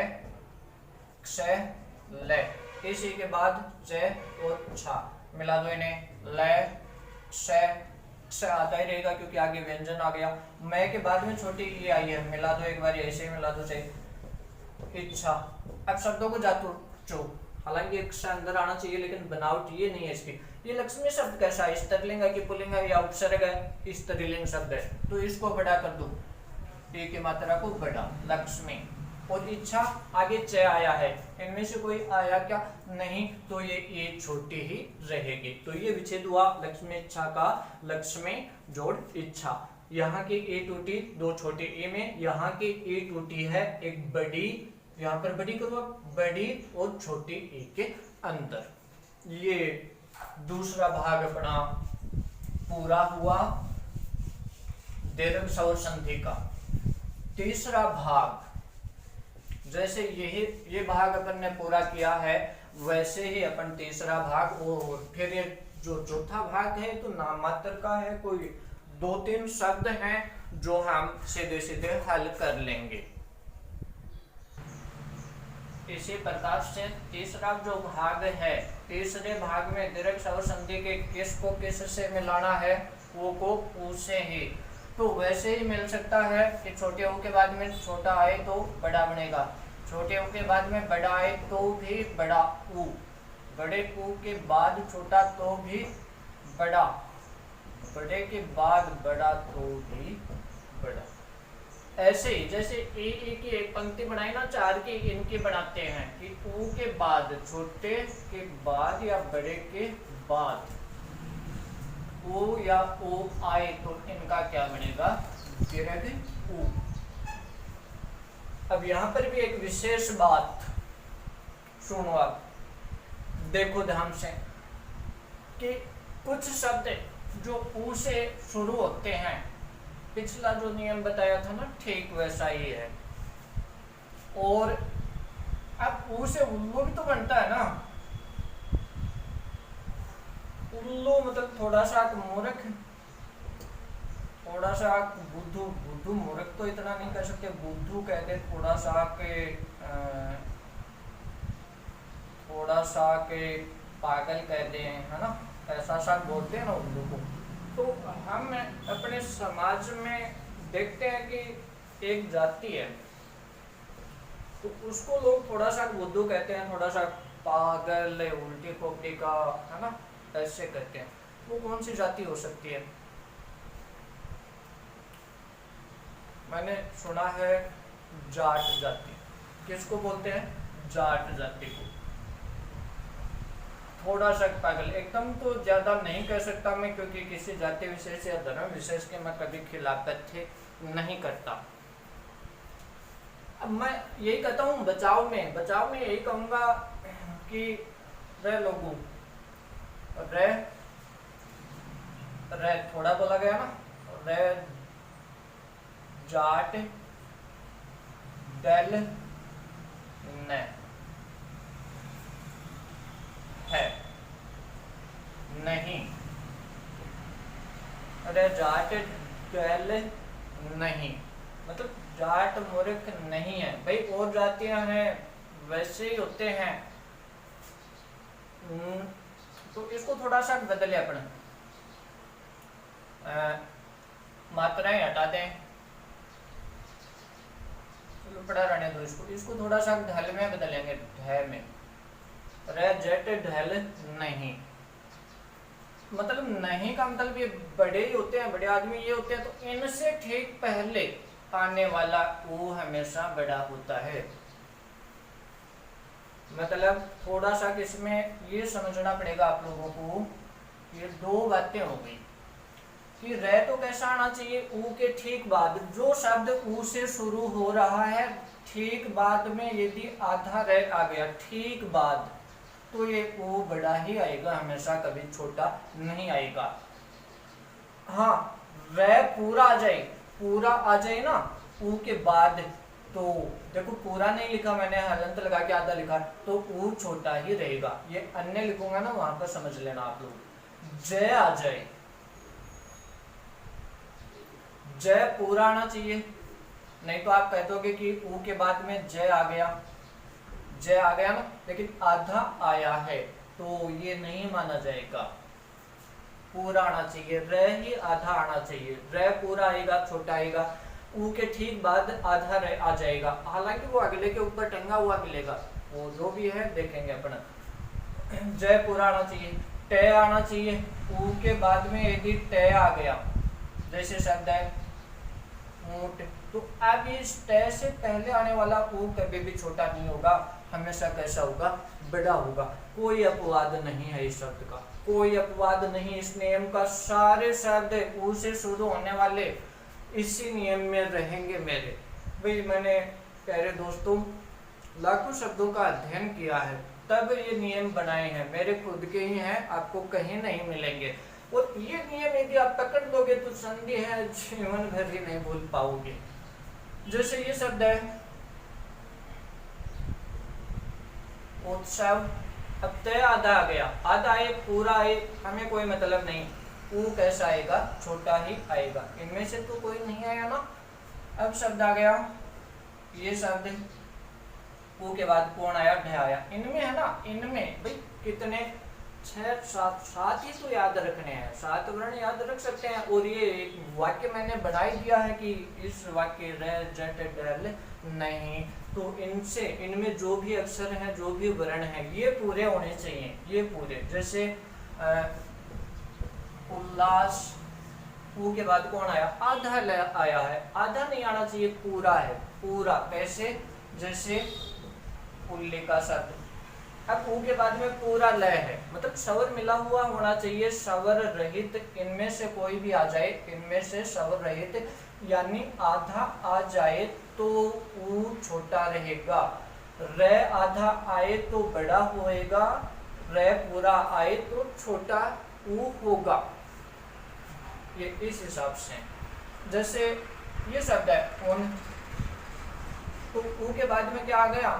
क्ष, ल, इसी के बाद च और छ, मिला दो इन्हें, ल, क्ष आता ही रहेगा क्योंकि आगे व्यंजन आ गया। मैं के बाद में छोटी ई आई है, मिला दो एक बार, ऐसे मिला दो से इच्छा। अब शब्दों को जांचो, हालांकि एक अंदर आना चाहिए लेकिन बनावट ये नहीं है इसकी। ये लक्ष्मी शब्द कैसा है, स्त्रीलिंग है कि पुल्लिंग है या उपसर्ग है, स्त्रीलिंग शब्द है, तो इसको बड़ा कर दो, ए की मात्रा को बड़ा, लक्ष्मी। और इच्छा आगे च आया है, इनमें से कोई आया क्या, नहीं, तो ये ए छोटी ही रहेगी। तो ये विच्छेद हुआ लक्ष्मी इच्छा का, लक्ष्मी जोड़ इच्छा। यहाँ की ए टूटी दो छोटी ए में, यहाँ की ए टूटी है एक बड़ी, यहाँ पर बड़ी करो, बड़ी और छोटी ए के अंदर। ये दूसरा भाग अपना पूरा हुआ दीर्घ स्वर संधि का। तीसरा भाग, जैसे ये भाग अपन ने पूरा किया है वैसे ही अपन तीसरा भाग, और फिर ये जो चौथा भाग है तो नाम मात्र का है, कोई 2-3 शब्द हैं जो हम सीधे सीधे हल कर लेंगे। इसी प्रकार से तीसरा जो भाग है, तीसरे भाग में दीर्घ स्वर संधि के किस को किस से मिलाना है, वो को ऊ से ही। तो वैसे ही मिल सकता है कि छोटे ऊ के बाद में छोटा आए तो बड़ा बनेगा, छोटे ऊ के बाद में बड़ा आए तो भी बड़ा ऊ, बड़े ऊ के बाद छोटा तो भी बड़ा, बड़े के बाद बड़ा तो भी बड़ा। ऐसे ही जैसे ए की एक पंक्ति बनाई ना, 4 की इनकी बनाते हैं कि ऊ के बाद, छोटे के बाद या बड़े के बाद ओ या ओ आए तो इनका क्या बनेगा, दीर्घ ऊ। अब यहाँ पर भी एक विशेष बात सुनो, आप देखो ध्यान से कि कुछ शब्द जो ऊ से शुरू होते हैं, पिछला जो नियम बताया था ना ठीक वैसा ही है। और अब ऊ से उल्लू भी तो बनता है ना, उल्लू मतलब थोड़ा सा मूर्ख, थोड़ा सा बुद्धू, बुद्धू मूर्ख तो इतना नहीं कह सकते, बुद्धू कहते थोड़ा सा के पागल कहते हैं, है ना, ऐसा सा बोलते हैं ना उल्लू को। तो हम अपने समाज में देखते हैं कि एक जाति है तो उसको लोग थोड़ा सा बुद्धू कहते हैं, थोड़ा सा पागल, उल्टी खोपड़ी का, है ना, ऐसे कहते हैं। वो कौन सी जाति हो सकती है? मैंने सुना है जाट जाति। किसको बोलते हैं? जाट जाति को। थोड़ा सा पागल, एकदम तो ज्यादा नहीं कह सकता मैं, क्योंकि किसी जाति विशेष या धर्म विशेष के मैं कभी खिलाफ तथ्य नहीं करता। अब मैं यही कहता हूँ बचाव में यही कहूंगा कि रे लोगों, रे थोड़ा बोला गया ना, रे जाट डेल न है नहीं, अरे जाट डेल नहीं मतलब जाट मूर्ख नहीं है भाई। और जातियां हैं वैसे ही होते हैं, तो इसको थोड़ा सा बदले अपने, मात्राएं हटा दें, चलो पड़ा रहने दो इसको, इसको थोड़ा सा ढल में बदलेंगे, ढ में, रे जेट ढल नहीं, मतलब नहीं का मतलब ये बड़े ही होते हैं, बड़े आदमी ये होते हैं, तो इनसे ठीक पहले आने वाला वो हमेशा बड़ा होता है। मतलब थोड़ा सा किसमें ये समझना पड़ेगा आप लोगों को, ये दो बातें हो गई कि रे तो कैसा आना चाहिए, ऊ के ठीक बाद, जो शब्द ऊ से शुरू हो रहा है ठीक बाद में यदि आधा रे आ गया ठीक बाद, तो ये ऊ बड़ा ही आएगा, हमेशा कभी छोटा नहीं आएगा। हाँ, रे पूरा आ जाए, पूरा आ जाए ना ऊ के बाद, तो देखो पूरा नहीं लिखा मैंने, हलंत लगा के आधा लिखा, तो ऊ छोटा ही रहेगा। ये अन्य लिखूंगा ना वहां पर समझ लेना आप लोग। जय आ जाए, जय पूरा आना चाहिए, नहीं तो आप कह दोगे कि ऊ के बाद में जय आ गया, जय आ गया ना, लेकिन आधा आया है तो ये नहीं माना जाएगा, पूरा आना चाहिए, रे ही आधा आना चाहिए, रे पूरा आएगा छोटा आएगा, ऊ के ठीक बाद आधा रे आ जाएगा, हालांकि वो अगले के ऊपर टंगा हुआ मिलेगा, वो जो भी है देखेंगे अपना। जय पूरा आना चाहिए, टे आना चाहिए, ऊ के बाद में यदि टे आ गया, जैसे शब्द है ऊंट, तो अब इस टे से पहले आने वाला ऊ कभी भी छोटा नहीं होगा, हमेशा कैसा होगा, बड़ा होगा। कोई अपवाद नहीं है इस शब्द का, कोई अपवाद नहीं इस नियम का, सारे शब्द ऊ से शुरू होने वाले इसी नियम में रहेंगे मेरे। भाई मैंने प्यारे दोस्तों लाखों शब्दों का अध्ययन किया है, तब ये नियम बनाए हैं, मेरे खुद के ही हैं, आपको कहीं नहीं मिलेंगे। और ये नियम यदि आप पकड़ लोगे तो संधि है जीवन भर ही नहीं भूल पाओगे। जैसे ये शब्द है उत्सव, अब तय आधा आ गया, आधा आए पूरा आए हमें कोई मतलब नहीं, ऊ कैसा आएगा, छोटा ही आएगा, इनमें से तो कोई नहीं आया ना। अब शब्द आ गया, ये शब्द ऊ के बाद कौन आया, ढ आया, इनमें है ना, इनमें भाई कितने 6 7 ही तो याद रखने हैं, 7 वर्ण याद रख सकते हैं। और ये वाक्य मैंने बना ही दिया है कि इस वाक्य रे जट डल नहीं, तो इनसे इनमें जो भी अक्षर हैं, जो भी वर्ण हैं, ये पूरे होने चाहिए, ये पूरे। जैसे उल्लास, ऊ के बाद कौन आया, आधा आया है, आधा नहीं आना चाहिए, पूरा है, पूरा। कैसे, जैसे उल्ले का शब्द, अब ऊ के बाद में पूरा लय है, मतलब स्वर मिला हुआ होना चाहिए, स्वर रहित इनमें से कोई भी आ जाए, इनमें से स्वर रहित यानी आधा आ जाए तो ऊ छोटा रहेगा, रे आधा आए तो बड़ा होएगा, रे पूरा आए तो छोटा ऊ होगा, ये इस हिसाब से। जैसे ये शब्द है उन, तो ऊ के बाद में क्या आ गया,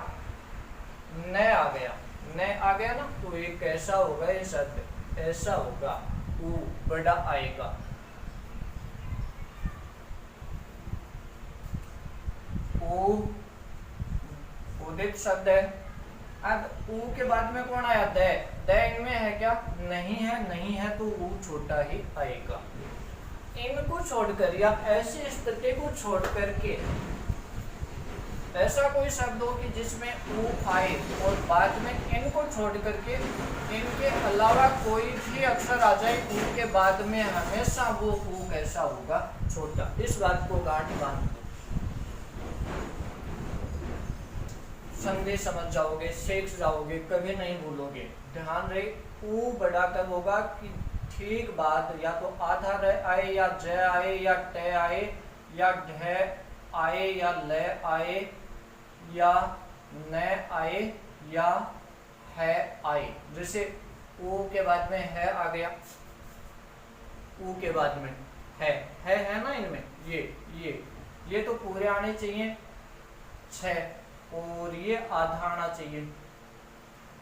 न आ गया, न आ गया ना, तो ये कैसा होगा, ये शब्द ऐसा होगा, ऊ बड़ा आएगा। उदित शब्द है, अब ऊ के बाद में कौन आया, द, द इनमें है क्या, नहीं है, नहीं है तो ऊ छोटा ही आएगा। इनको छोड़कर या ऐसी स्थिति को छोड़ करके ऐसा कोई शब्द हो कि जिसमें ऊ आए और बाद में इनको छोड़ करके इनके अलावा कोई भी अक्षर आ जाए ऊ के बाद में, हमेशा वो ऊ कैसा होगा, छोटा। इस बात को गांठ बांध दो, संधि समझ जाओगे, सीख जाओगे, कभी नहीं भूलोगे। ध्यान रहे, ऊ बड़ा कब होगा कि ठीक बाद या तो आधा रह आए, या ज आए, या ट आए, या ढ आए, या ल आए, या न आए, या है आए। जैसे ऊ के बाद में है आ गया, ऊ के बाद में है ना, इनमें ये तो पूरे आने चाहिए 6, और ये आधा आना चाहिए,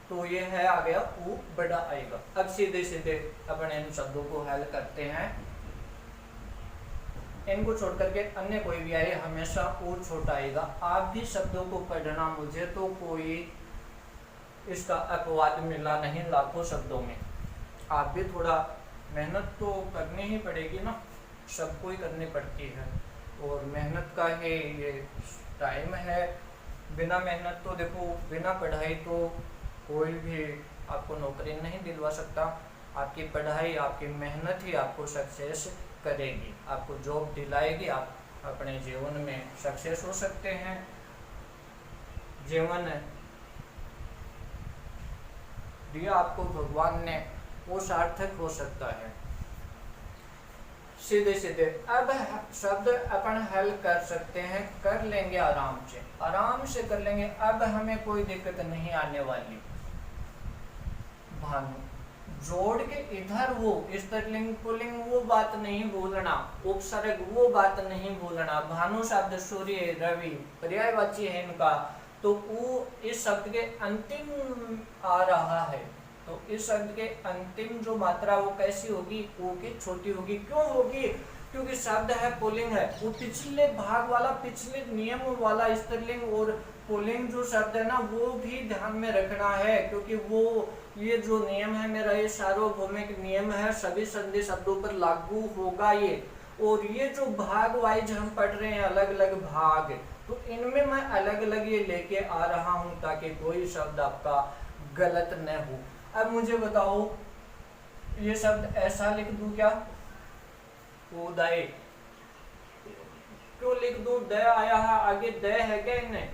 तो ये है आ गया, ऊ बड़ा आएगा। अब सीधे सीधे अपने इन शब्दों को हल करते हैं, इनको छोड़ करके अन्य कोई भी आए, हमेशा ऊ छोटा आएगा। आप भी शब्दों को पढ़ना, मुझे तो कोई इसका अपवाद मिला नहीं लाखों शब्दों में। आप भी थोड़ा मेहनत तो करनी ही पड़ेगी ना, सबको ही करनी पड़ती है, और मेहनत का ही ये टाइम है। बिना मेहनत तो देखो, बिना पढ़ाई तो कोई भी आपको नौकरी नहीं दिलवा सकता। आपकी पढ़ाई, आपकी मेहनत ही आपको सक्सेस करेगी, आपको जॉब दिलाएगी, आप अपने जीवन में सक्सेस हो सकते हैं। जीवन दिया आपको भगवान ने, वो सार्थक हो सकता है। सीधे सीधे अब शब्द अपन हल कर सकते हैं, कर लेंगे आराम से कर लेंगे। अब हमें कोई दिक्कत नहीं आने वाली। भानु जोड़ के इधर वो स्त्रीलिंग पुल्लिंग वो बात नहीं भूलना, उपसर्ग वो बात नहीं भूलना। भानु शब्द सूर्य रवि पर्यायवाची है इनका, तो वो इस शब्द के अंतिम आ रहा है, तो इस शब्द के अंतिम जो मात्रा वो कैसी होगी, वो की छोटी होगी। क्यों होगी? क्योंकि शब्द है पुल्लिंग है, वो पिछले भाग वाला, पिछले नियम वाला स्त्रीलिंग और पुल्लिंग जो शब्द है ना, वो भी ध्यान में रखना है, क्योंकि वो ये जो नियम है मेरा, ये सार्वभौमिक नियम है, सभी संधि शब्दों पर लागू होगा ये। और ये जो भाग वाइज हम पढ़ रहे हैं, अलग अलग भाग, तो इनमें मैं अलग अलग ये लेके आ रहा हूं ताकि कोई शब्द आपका गलत न हो। अब मुझे बताओ, ये शब्द ऐसा लिख दूं क्या? उदय क्यों लिख दूं? द आया है आगे, द है क्या इनमें?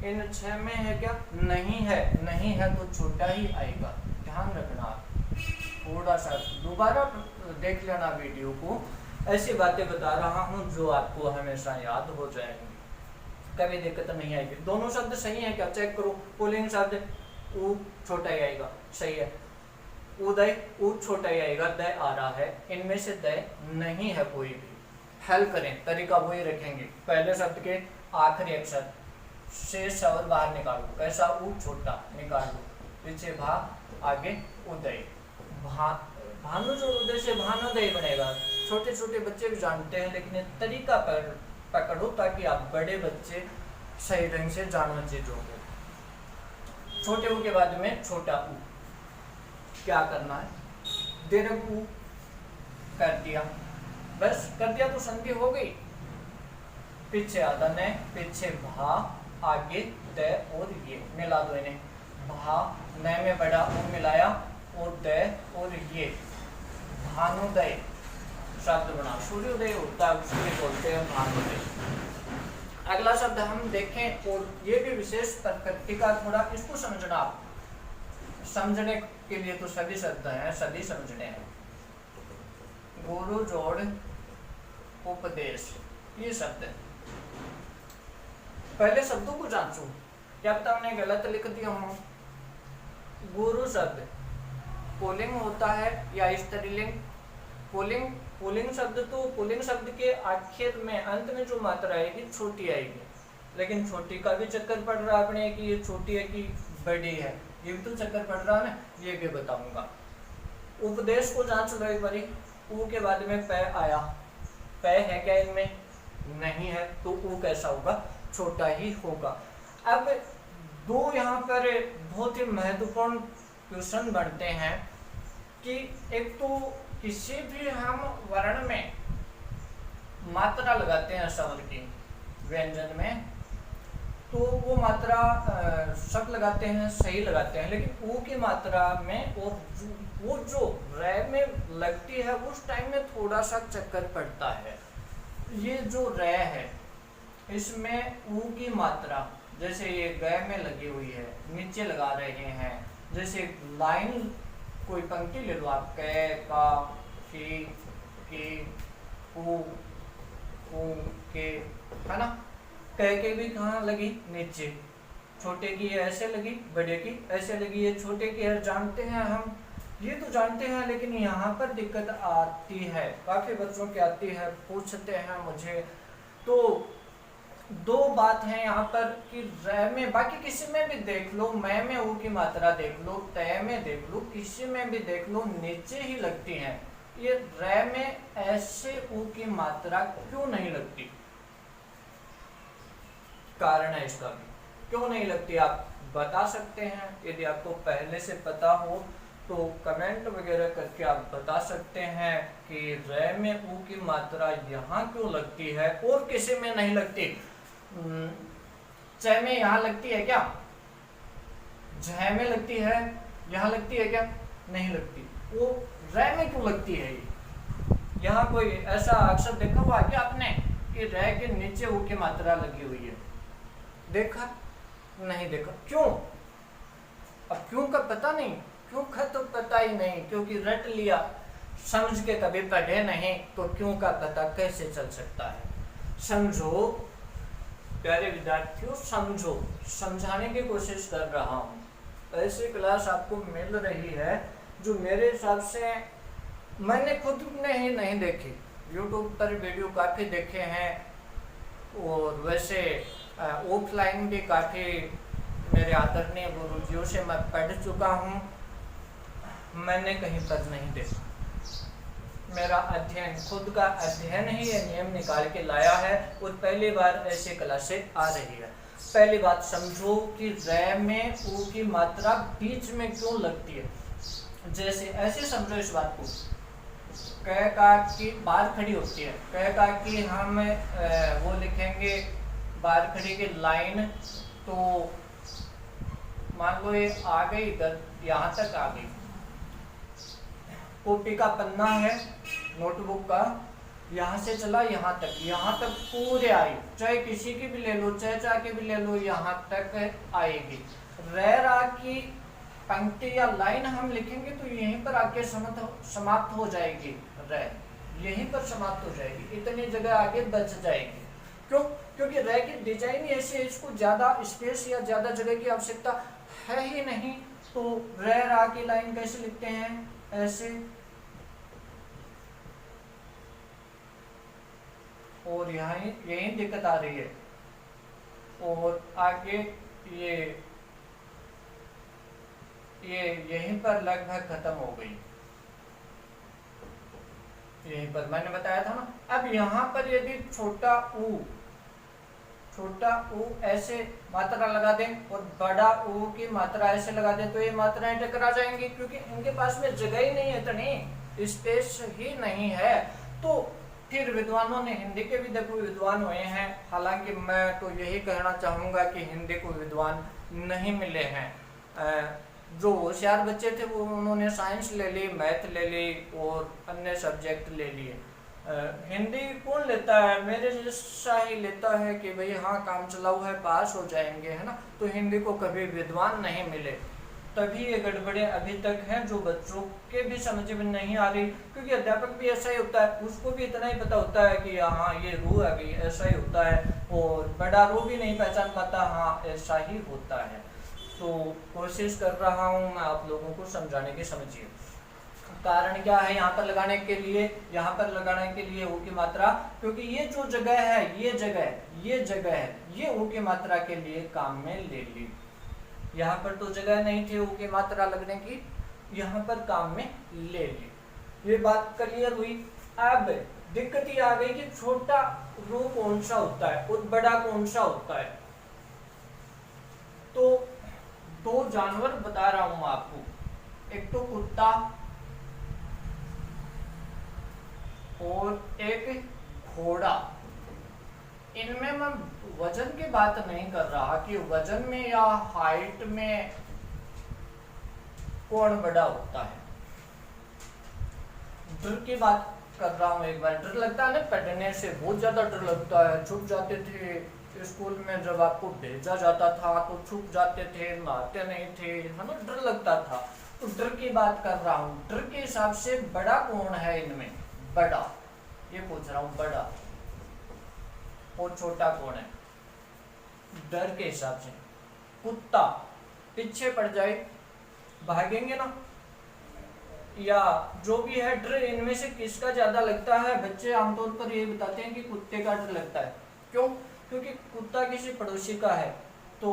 इन 6 में है क्या? नहीं है, नहीं है तो छोटा ही आएगा, ध्यान रखना। थोड़ा सा दोबारा देख लेना वीडियो को, ऐसी बातें बता रहा हूँ जो आपको हमेशा याद हो जाएंगी, कभी दिक्कत नहीं आएगी। दोनों शब्द सही है क्या? चेक करो। पुल्लिंग शब्द ऊ छोटा ही आएगा, सही है। उदय ऊ छोटा ही आएगा, द आ रहा है, इनमें से द नहीं है कोई भी। हल करें, तरीका वही रखेंगे। पहले शब्द के आखिरी अक्षर से स्वर बाहर निकालो, कैसा? ऊ छोटा निकालो, पीछे भा, आगे उदय। भानु जो उदय से भानुदय बनेगा। छोटे छोटे बच्चे भी जानते हैं, लेकिन तरीका पर पकड़ो ताकि आप बड़े बच्चे सही ढंग से जानो चीजों को। छोटे ऊ के बाद में छोटा ऊ, क्या करना है? दीर्घ ऊ कर दिया, बस कर दिया तो संधि हो गई। पीछे आधा न, पीछे भा, आगे द और ये मिला दो इन्हें। भा न में बड़ा ऊ मिलाया और द और ये, भानुदय शब्द बना। सूर्योदय होता है, सूर्य बोलते हैं भानुदय। अगला शब्द हम देखें, और ये भी विशेष प्रकृति का, थोड़ा इसको समझना। आप समझने के लिए तो सभी शब्द हैं, सभी समझने हैं। गुरु जोड़ उपदेश, ये शब्द है। पहले शब्दों को जांचो, क्या पता हमने गलत लिख दिया हो। गुरु शब्द पुल्लिंग होता है या स्त्रीलिंग? पुल्लिंग शब्द, तो पुल्लिंग शब्द के आखिर में, अंत में जो मात्रा आएगी छोटी आएगी, लेकिन छोटी का भी चक्कर पड़ रहा है अपने कि ये छोटी है कि बड़ी है, ये भी तो चक्कर पड़ रहा है ना, ये भी बताऊंगा। उपदेश को जांच लो एक बारी। ऊ के बाद में प आया, प है क्या इनमें? नहीं है, तो ऊ कैसा होगा? छोटा ही होगा। अब दो यहाँ पर बहुत ही महत्वपूर्ण क्वेश्चन बनते हैं कि एक तो किसी भी हम वर्ण में मात्रा लगाते हैं स्वर की, व्यंजन में, तो वो मात्रा सब लगाते हैं, सही लगाते हैं, लेकिन ऊ की मात्रा में और वो जो रै में लगती है उस टाइम में थोड़ा सा चक्कर पड़ता है। ये जो रै है, इसमें ऊ की मात्रा, जैसे ये ग में लगी हुई है, नीचे लगा रहे हैं, जैसे लाइन कोई पंक्ति ले लो आप, कै, का, की, कु, के, है ना? कै के भी कहाँ लगी? नीचे। छोटे की ऐसे लगी, बड़े की ऐसे लगी। ये छोटे की है, जानते हैं हम, ये तो जानते हैं, लेकिन यहाँ पर दिक्कत आती है, काफी बच्चों की आती है, पूछते हैं मुझे। तो दो बात है यहाँ पर कि रै में, बाकी किसी में भी देख लो, मैं में ऊ की मात्रा देख लो, तय में देख लो, किसी में भी देख लो, नीचे ही लगती है। ये रै में ऐसे ऊ की मात्रा क्यों नहीं लगती? कारण है इसका भी, क्यों नहीं लगती आप बता सकते हैं। यदि आपको पहले से पता हो तो कमेंट वगैरह करके आप बता सकते हैं कि रे में ऊ की मात्रा यहाँ क्यों लगती है और किसी में नहीं लगती। च में यहाँ लगती है क्या, झ में लगती है, यहाँ लगती है क्या, नहीं लगती। वो रे में क्यों लगती है? यहाँ कोई ऐसा अक्षर देखा हुआ क्या आपने कि रे के नीचे ऊ की मात्रा लगी हुई है? देखा? नहीं देखा। क्यों? अब क्यों का पता नहीं, क्यों का तो पता ही नहीं, क्योंकि रट लिया, समझ के कभी पढ़े नहीं तो क्यों का पता कैसे चल सकता है। समझो प्यारे विद्यार्थियों, समझो, समझाने की कोशिश कर रहा हूँ। ऐसी क्लास आपको मिल रही है जो मेरे हिसाब से मैंने खुद ने ही नहीं देखी। YouTube पर वीडियो काफ़ी देखे हैं और वैसे ऑफलाइन भी काफ़ी मेरे आदरणीय गुरुजियों से मैं पढ़ चुका हूँ, मैंने कहीं पर नहीं देखा। मेरा अध्ययन, खुद का अध्ययन ही ये नियम निकाल के लाया है और पहली बार ऐसी क्लासें आ रही है। पहली बात समझो कि रे में ऊ की मात्रा बीच में क्यों लगती है। जैसे ऐसे समझो इस बात को, कह का की बाहर खड़ी होती है, कह का की हम वो लिखेंगे बाहर खड़ी की लाइन, तो मान लो ये आ गई इधर, यहाँ तक आ गई। कॉपी का पन्ना है नोटबुक का, यहाँ से चला यहाँ तक पूरे आई, चाहे किसी की भी ले लो, चाहे के भी ले लो, यहाँ तक आएगी। रे रा की पंक्ति या लाइन हम लिखेंगे तो यहीं पर आके समाप्त हो जाएगी। रे यहीं पर समाप्त हो जाएगी, इतनी जगह आगे बच जाएगी। क्यों? क्योंकि रे की डिजाइन ऐसी है, इसको ज्यादा स्पेस या ज्यादा जगह की आवश्यकता है ही नहीं। तो रे रा की लाइन कैसे लिखते हैं? ऐसे, और यहाँ यही दिक्कत आ रही है, और आगे ये यहीं पर लगभग खत्म हो गई, यहीं पर मैंने बताया था ना। अब यहाँ पर यदि छोटा ऊ ऐसे मात्रा लगा दें और बड़ा ऊ की मात्रा ऐसे लगा दें तो ये मात्राएं टकरा जाएंगी, क्योंकि इनके पास में जगह ही नहीं है, इतनी स्पेस ही नहीं है। तो फिर विद्वानों ने, हिंदी के भी देखो विद्वान हुए हैं, हालांकि मैं तो यही कहना चाहूँगा कि हिंदी को विद्वान नहीं मिले हैं। जो होशियार बच्चे थे वो उन्होंने साइंस ले ली, मैथ ले ली और अन्य सब्जेक्ट ले लिए। हिंदी कौन लेता है? मेरे जैसा ही लेता है कि भाई हाँ काम चलाऊ है, पास हो जाएंगे, है ना। तो हिंदी को कभी विद्वान नहीं मिले, तभी ये गड़बड़े अभी तक हैं जो बच्चों के भी समझ में नहीं आ रही। क्योंकि अध्यापक भी ऐसा ही होता है, उसको भी इतना ही पता होता है कि हाँ ये रू है भाई, ऐसा ही होता है, और बड़ा रू भी नहीं पहचान पाता, हाँ ऐसा ही होता है। तो कोशिश कर रहा हूँ मैं आप लोगों को समझाने की। समझिए कारण क्या है यहाँ पर लगाने के लिए, यहाँ पर लगाने के लिए ऊ की मात्रा, क्योंकि ये जो जगह है, ये जगह है, ये ऊ की मात्रा के लिए काम में ले ली। यहाँ पर तो जगह नहीं थी ऊ की मात्रा लगने की, यहाँ पर काम में ले ली। ये बात क्लियर हुई। अब दिक्कत ये आ गई कि छोटा रू कौन सा होता है और बड़ा कौन सा होता है। तो दो जानवर बता रहा हूं आपको, एक तो कुत्ता और एक घोड़ा। इनमें मैं वजन की बात नहीं कर रहा कि वजन में या हाइट में कौन बड़ा होता है, डर की बात कर रहा हूँ। एक बार डर लगता है ना, पढ़ने से बहुत ज्यादा डर लगता है। छुप जाते थे स्कूल में, जब आपको भेजा जाता था तो छुप जाते थे, नहाते नहीं थे, है ना, डर लगता था। तो डर की बात कर रहा हूँ। डर के हिसाब से बड़ा कौन है इनमें? बड़ा, ये पूछ रहा हूँ, बड़ा और छोटा कौन है डर के हिसाब से? कुत्ता पीछे पड़ जाए भागेंगे ना, या जो भी है, डर इनमें से किसका ज्यादा लगता है? बच्चे आमतौर पर ये बताते हैं कि कुत्ते का डर लगता है। क्यों? क्योंकि कुत्ता किसी पड़ोसी का है तो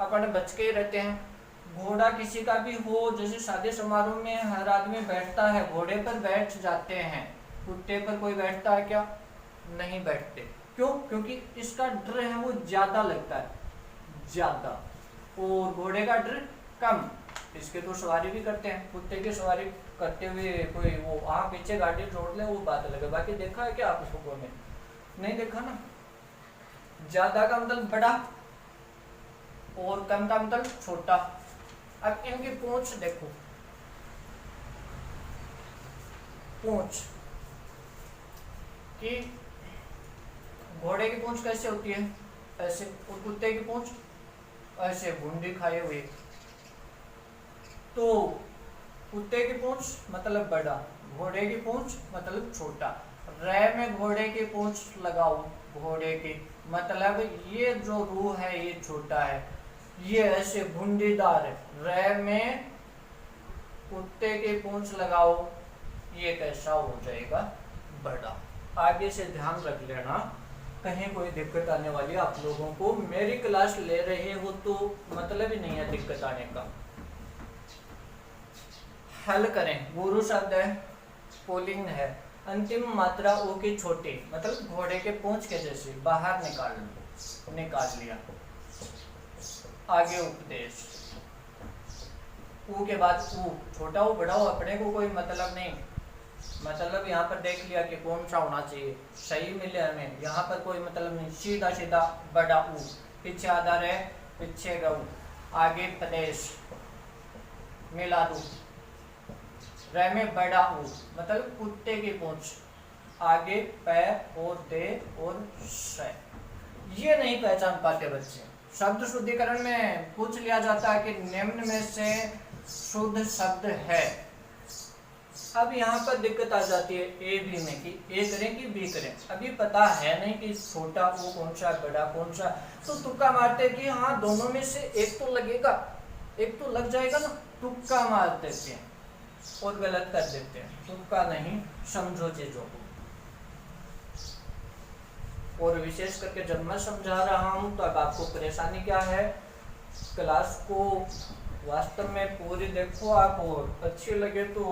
अपन बच के ही रहते हैं। घोड़ा किसी का भी हो, जैसे शादी समारोह में हर आदमी बैठता है, घोड़े पर बैठ जाते हैं, कुत्ते पर कोई बैठता है क्या? नहीं बैठते। क्यों? क्योंकि इसका डर है वो ज्यादा लगता है, ज्यादा। और घोड़े का डर कम। इसके तो सवारी भी करते हैं, कुत्ते की सवारी करते हुए कोई वो पीछे गाड़ी छोड़ ले वो बात अलग है। बाकी देखा है क्या आप लोगों ने? नहीं देखा ना। ज्यादा का मतलब बड़ा और कम का मतलब छोटा। अब इनकी पूंछ देखो, पूंछ कि घोड़े की पूंछ कैसे होती है, ऐसे, और कुत्ते की पूंछ ऐसे भूंडी खाए हुए। तो कुत्ते की पूंछ मतलब बड़ा, घोड़े की पूंछ मतलब छोटा। रे में घोड़े की पूंछ लगाओ, घोड़े की मतलब ये जो रूह है ये छोटा है, ये ऐसे भूंडीदार है। रे में कुत्ते की पूंछ लगाओ, ये कैसा हो जाएगा, बड़ा। आगे से ध्यान रख लेना, कहीं कोई दिक्कत आने वाली आप लोगों को। मेरी क्लास ले रहे हो तो मतलब ही नहीं है दिक्कत आने का। हल करें, गुरु शब्द है, पुल्लिंग है, अंतिम मात्रा ओ की छोटी, मतलब घोड़े के पूंछ के जैसे, बाहर निकाल लिया। आगे उपदेश, ऊ के बाद ऊ, छोटा हो बड़ा हो अपने को कोई मतलब नहीं। मतलब यहाँ पर देख लिया कि कौन सा होना चाहिए, सही मिले हमें, यहाँ पर कोई मतलब नहीं। सीधा सीधा बड़ा ऊ, पीछे आधार है, पीछे गऊ, आगे प्रदेश मिला दू। रे में बड़ा ऊ मतलब कुत्ते की पूंछ, आगे पैर और दे और श। ये नहीं पहचान पाते बच्चे। शब्द शुद्धिकरण में पूछ लिया जाता है कि निम्न में से शुद्ध शब्द है। अब यहाँ पर दिक्कत आ जाती है ए बी में कि ए करें कि बी करें। अभी पता है नहीं कि छोटा वो कौन सा, बड़ा कौन सा, तो तुक्का मारते कि हाँ दोनों में से एक तो लगेगा, एक तो लग जाएगा ना, तुक्का मार देते हैं और गलत कर देते हैं। तुक्का नहीं, समझो चीजों को। और विशेष करके जब मैं समझा रहा हूं तो अब आपको परेशानी क्या है, क्लास को वास्तव में पूरी देखो आप, और अच्छी लगे तो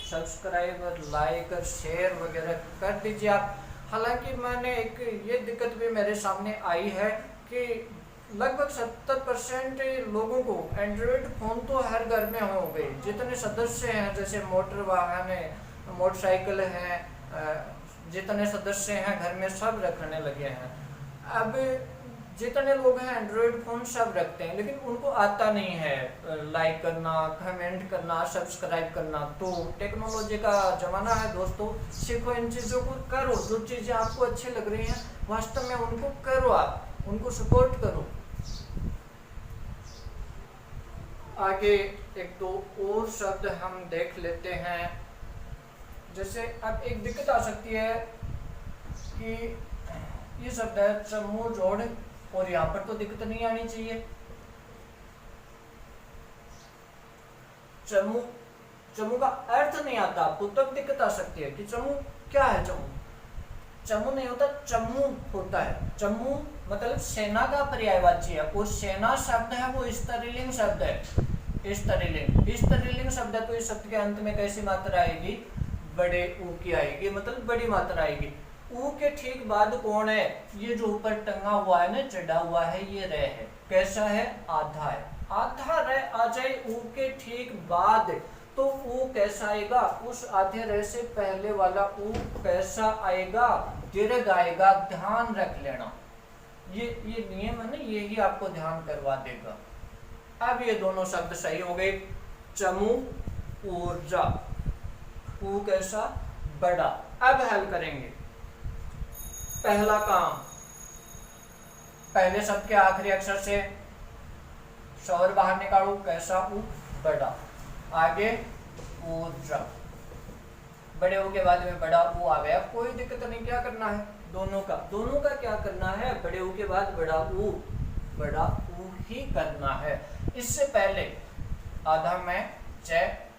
सब्सक्राइब, लाइक, शेयर वगैरह कर दीजिए आप। हालांकि मैंने एक ये दिक्कत भी मेरे सामने आई है कि लगभग 70% लोगों को एंड्रॉयड फ़ोन तो हर घर में हो गए। जितने सदस्य हैं, जैसे मोटर वाहन है, मोटरसाइकिल है, जितने सदस्य हैं घर में सब रखने लगे हैं। अब जितने लोग हैं एंड्रॉयड फ़ोन सब रखते हैं, लेकिन उनको आता नहीं है लाइक करना, कमेंट करना, सब्सक्राइब करना। तो टेक्नोलॉजी का ज़माना है दोस्तों, सीखो इन चीज़ों को, करो। जो चीज़ें आपको अच्छी लग रही हैं वास्तव में उनको करो, आप उनको सपोर्ट करो। आगे एक दो और शब्द हम देख लेते हैं। जैसे अब एक दिक्कत आ सकती है कि ये शब्द है चमू जोड़, और यहाँ पर तो दिक्कत नहीं आनी चाहिए। चमू, चमू का अर्थ नहीं आता आपको तब दिक्कत आ सकती है कि चमू क्या है। चमू नहीं होता, चमू होता है। चमू मतलब सेना का पर्यायवाची है, और सेना शब्द है वो स्त्रीलिंग शब्द है। स्त्रीलिंग शब्द है, तो इस शब्द के अंत में कैसी मात्रा आएगी, बड़े ऊ की आएगी, मतलब बड़ी मात्रा आएगी। ऊ के ठीक बाद कौन है, ये जो ऊपर टंगा हुआ है ना, चढ़ा हुआ है, ये रे है। कैसा है, आधा है। आधा रे आ जाए ऊ के ठीक बाद, तो ऊ कैसा आएगा, उस आधे रे से पहले वाला ऊ कैसा आएगा, दीर्घ आएगा। ध्यान रख लेना, ये नियम है ना, यही आपको ध्यान करवा देगा। अब ये दोनों शब्द सही हो गए, चमू ऊर्जा, ऊ कैसा, बड़ा। अब हल करेंगे। पहला काम, पहले शब्द के आखिरी अक्षर से स्वर बाहर निकालो, कैसा, ऊ, बड़ा। आगे ऊर्जा, बड़े ऊ के बाद में बड़ा ऊ आ गया, कोई दिक्कत नहीं। क्या करना है, दोनों का क्या करना है, बड़े ऊ के बाद बड़ा ऊ ही करना है। इससे पहले आधा में च,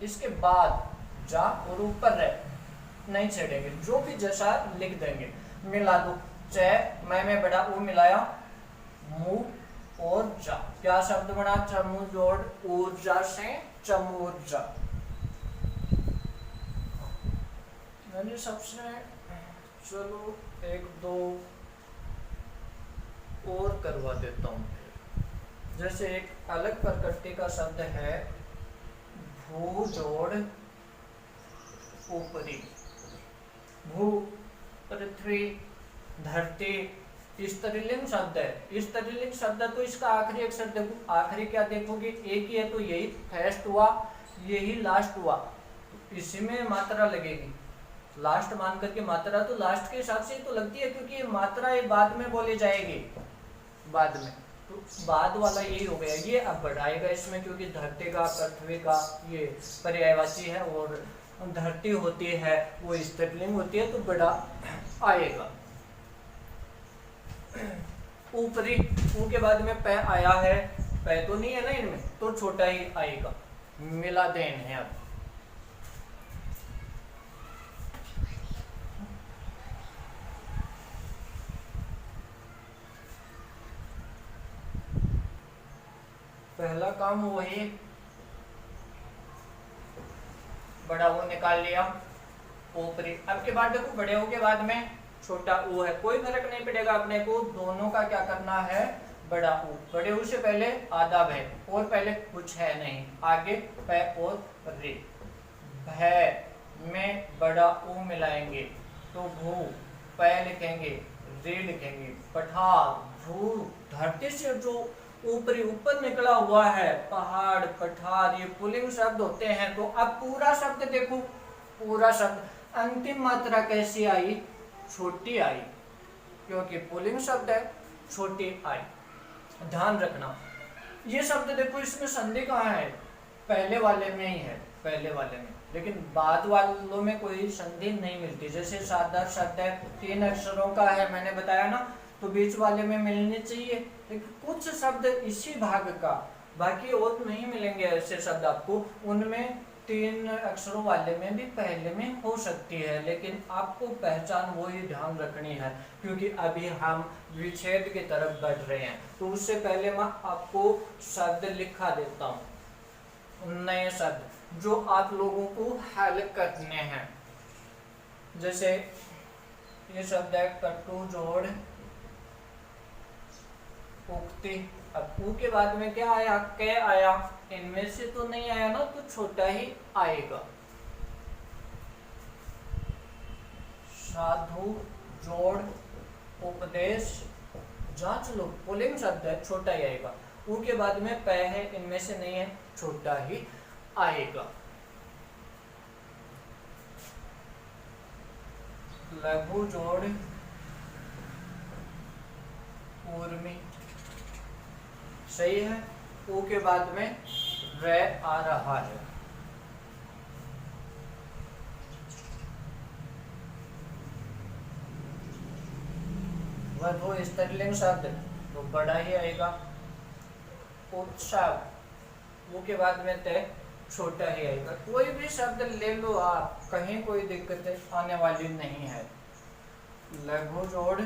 इसके बाद जा और ऊपर रह नहीं छेड़ेंगे, जो भी जैसा लिख देंगे। मिला दो, च मैं बड़ा ऊ मिलाया, मुंह और जा, क्या शब्द बना, चमू जोड़ ऊर्जा से चमूर्जा। मैंने सबसे, चलो एक दो और करवा देता हूँ। जैसे एक अलग प्रकृति का शब्द है भू जोड़ ऊपरी। भू पृथ्वी धरती स्त्रीलिंग शब्द है। स्त्रीलिंग शब्द तो इसका आखिरी अक्षर देखो, आखिरी क्या देखोगे, एक ही है तो यही फर्स्ट हुआ, यही लास्ट हुआ, इसी में मात्रा लगेगी। लास्ट मान करके मात्रा तो लास्ट के हिसाब से ही तो लगती है, क्योंकि ये मात्रा ये बाद में बोली जाएगी, बाद में, तो बाद वाला यही हो गया। ये अब बढ़ाएगा इसमें, क्योंकि धरती का पृथ्वी का ये पर्यायवाची है और धरती होती है वो स्त्रीलिंग होती है, तो बड़ा आएगा। ऊपरी, ऊ के बाद में पै आया है, पै तो नहीं है ना इनमें, तो छोटा ही आएगा, मिला देन है। अब पहला काम वही, बड़ा वो निकाल लिया ऊपरी। अब के बाद देखो बड़े के बाद में छोटा ऊ है, कोई फर्क नहीं पड़ेगा अपने को, दोनों का क्या करना है, बड़ा ऊ। बड़े ऊ से पहले आधा भय, और पहले कुछ है नहीं, आगे पै और रे। भय में बड़ा ऊ मिलाएंगे तो भू, पै लिखेंगे, रे लिखेंगे। पठार, भू धरती से जो ऊपरी ऊपर निकला हुआ है, पहाड़ पठार, ये पुल्लिंग शब्द होते हैं। तो अब पूरा शब्द देखो, पूरा शब्द अंतिम मात्रा कैसी आई, छोटी आई, क्योंकि पुल्लिंग शब्द है, छोटी आई। ध्यान रखना, ये शब्द देखो इसमें संधि कहाँ है, पहले वाले में ही है, पहले वाले में, लेकिन बाद वालों में कोई संधि नहीं मिलती। जैसे सादा शब्द है, 3 अक्षरों का है, मैंने बताया ना, तो बीच वाले में मिलनी चाहिए, लेकिन कुछ शब्द इसी भाग का, बाकी और नहीं मिलेंगे ऐसे शब्द आपको, उनमें 3 अक्षरों वाले में भी पहले में हो सकती है, लेकिन आपको पहचान वो ही ध्यान रखनी है, क्योंकि अभी हम विच्छेद की तरफ बढ़ रहे हैं। तो उससे पहले मैं आपको शब्द लिखा देता हूँ, नए शब्द जो आप लोगों को हल करने हैं। जैसे ये शब्द है कट्टू जोड़ उक्ति। अब ऊ के बाद में क्या आया, कै आया, इनमें से तो नहीं आया ना, तो छोटा ही आएगा। साधु जोड़ उपदेश, जांच लो, पुल्लिंग शब्द है, छोटा ही आएगा। ऊ के बाद में पै है, इनमें से नहीं है, छोटा ही आएगा। लघु जोड़ ऊर्मी, सही है। ऊ के बाद में रे आ रहा है। वह दो स्त्रीलिंग शब्द तो बड़ा ही आएगा। उत्सव, ऊ के बाद में तय, छोटा ही आएगा। कोई भी शब्द ले लो आप, कहीं कोई दिक्कत आने वाली नहीं है। लघु जोड़